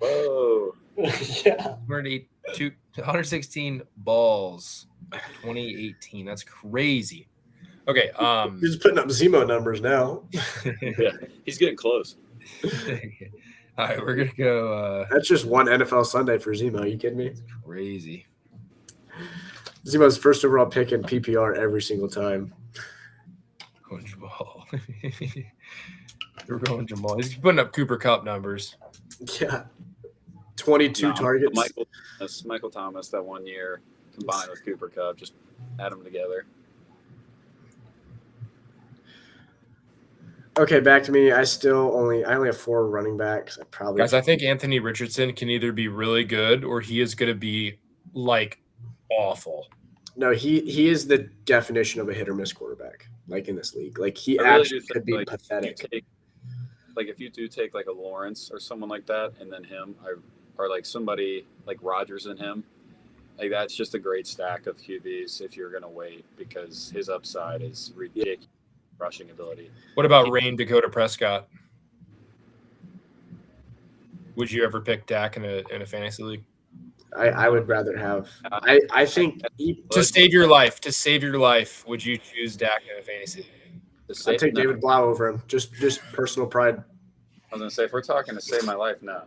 Whoa. Yeah. 116 balls 2018. That's crazy. Okay. You're just putting up Zemo numbers now. Yeah, he's getting close. All right, we're gonna go That's just one NFL Sunday for Zemo. Are you kidding me? crazy. Zemo's first overall pick in PPR every single time. Going Jamal. We're going Jamal. He's putting up Cooper Kupp numbers. Yeah. 22 targets. Michael Thomas that 1 year combined with Cooper Kupp, just add them together. Okay, back to me. I only have 4 running backs. Guys, I think Anthony Richardson can either be really good or he is going to be like awful. No, he is the definition of a hit or miss quarterback, like in this league. Like he I really actually do could be think, pathetic. If you do take like a Lawrence or someone like that, and then him, or like somebody like Rodgers and him, like that's just a great stack of QBs if you're gonna wait because his upside is ridiculous rushing ability. What about Rain Dakota Prescott? Would you ever pick Dak in a fantasy league? I would rather have. I think To save your life, would you choose Dak in a fantasy league? I'd take David Blau over him. Just personal pride. I was gonna say if we're talking to save my life, no.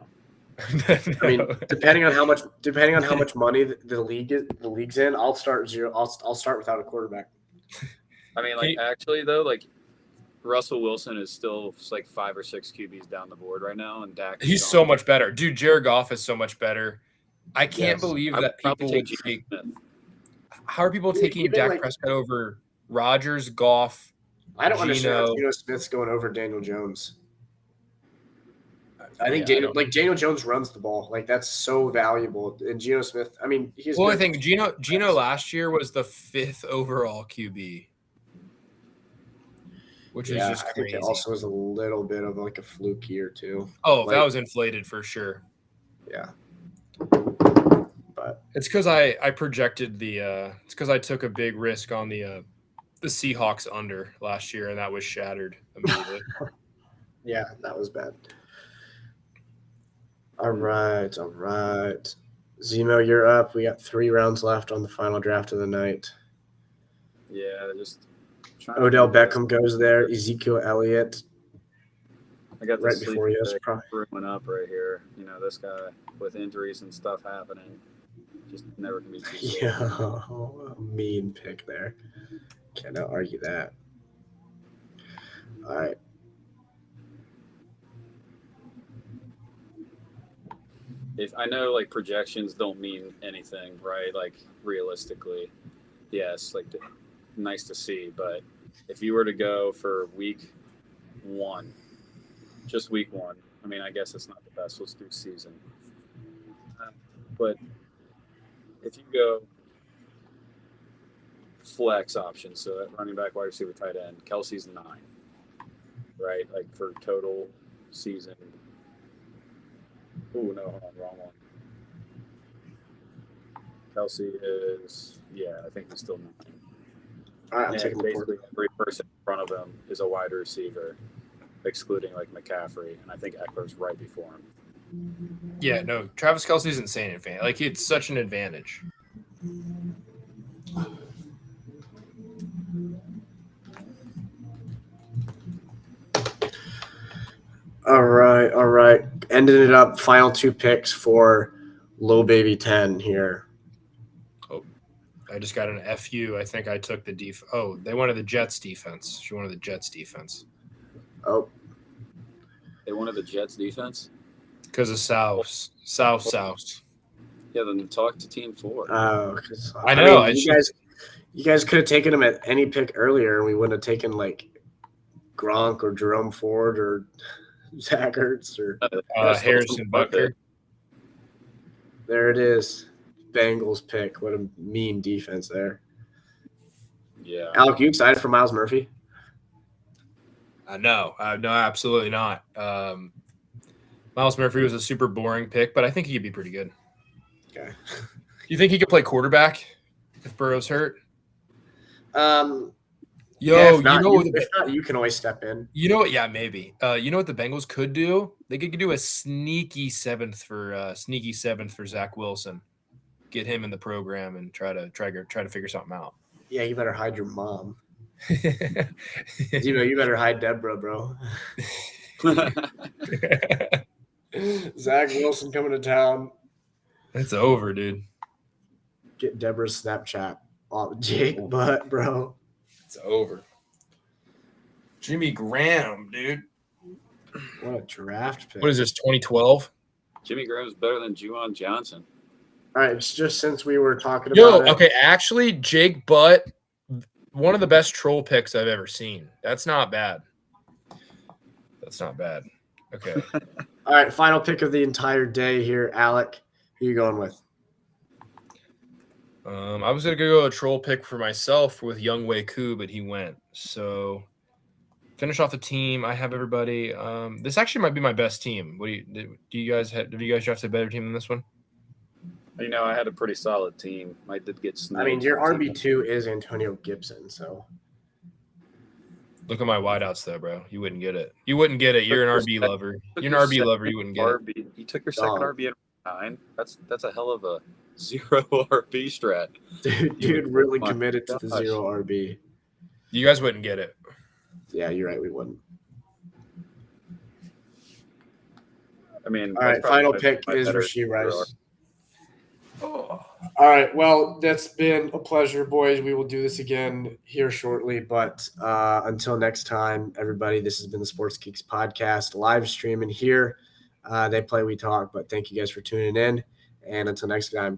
I mean, depending on how much money the league's in, I'll start zero. I'll start without a quarterback. I mean, like actually though, like Russell Wilson is still like 5 or 6 QBs down the board right now, and Dak. He's so much better, dude. Jared Goff is so much better. I can't believe that people would take. How are people taking Dak Prescott over Rodgers, Goff? I don't understand Geno Smith's going over Daniel Jones. I think Daniel Jones runs the ball. Like that's so valuable. And Geno Smith, I mean, he's. Well, I think Geno last year was the 5th overall QB, which is just crazy. I think it also was a little bit of like a fluke year too. Oh, that was inflated for sure. Yeah. But it's because I projected it's because I took a big risk on the Seahawks under last year, and that was shattered immediately. Yeah, that was bad. All right. Zemo, you're up. We got 3 rounds left on the final draft of the night. Yeah, just Odell Beckham goes there. Ezekiel Elliott. I got right before you. Brewing up right here. You know, this guy with injuries and stuff happening, just never can be too good. Yeah, mean pick there. Cannot argue that. All right. If I know like projections don't mean anything, right? Like realistically, yes, like nice to see. But if you were to go for week 1, just week 1, I mean, I guess it's not the best. Let's do season. But if you go flex option, so at running back, wide receiver, tight end, Kelsey's 9, right? Like for total season. Oh no, hold on, wrong one. Kelsey is, I think he's still 9. All right, I'm And taking the basically every person in front of him is a wide receiver, excluding like McCaffrey, and I think Eckler's right before him. Yeah, no, Travis Kelsey's insane in fan. Like it's such an advantage. All right. Ended it up. Final 2 picks for Low Baby 10 here. I just got an FU. I think I took the Oh, they wanted the Jets defense. She wanted the Jets defense Oh, They wanted the Jets defense. because of South. Yeah, then talk to Team 4. 'cause, I know, mean, you guys could have taken him at any pick earlier, and we wouldn't have taken like Gronk or Jerome Ford or Zach Ertz or Harrison Butker. there it is. Bengals pick. What a mean defense there. Yeah. Alec, you excited for Miles Murphy? No, absolutely not. Miles Murphy was a super boring pick, but I think he could be pretty good. Okay. You think he could play quarterback if Burrow's hurt? If not, you can always step in. You know what? Yeah, maybe. You know what the Bengals could do? They could do a sneaky seventh for Zach Wilson. Get him in the program and try to figure something out. Yeah, you better hide your mom. You better hide Deborah, bro. Zach Wilson coming to town. It's over, dude. Get Deborah's Snapchat. Oh, Jake Butt, bro. It's over. Jimmy Graham, dude. What a draft pick. What is this, 2012? Jimmy Graham's better than Juwan Johnson. All right, it's just since we were talking about okay, actually, Jake Butt, one of the best troll picks I've ever seen. That's not bad. Okay. All right, final pick of the entire day here, Alec. Who you going with? I was gonna go a troll pick for myself with Young Wei Koo, but he went. So finish off the team. I have everybody. This actually might be my best team. What do you guys have you guys drafted a better team than this one? You know, I had a pretty solid team. I did get sniped. I mean, your RB2 is Antonio Gibson, so Look at my wideouts though, bro. You wouldn't get it. You're an RB lover. You're an RB lover. You wouldn't get it. You took your second RB at 9. That's a hell of a 0 RB strat. Dude really committed to the gosh. 0 RB. You guys wouldn't get it. Yeah, you're right. We wouldn't. I mean, All right, that's probably final pick is better Rashee Rice. 0. Oh. All right. Well, that's been a pleasure, boys. We will do this again here shortly. But until next time, everybody, this has been the Sports Geeks podcast, live streaming here. They play, we talk. But thank you guys for tuning in. And until next time,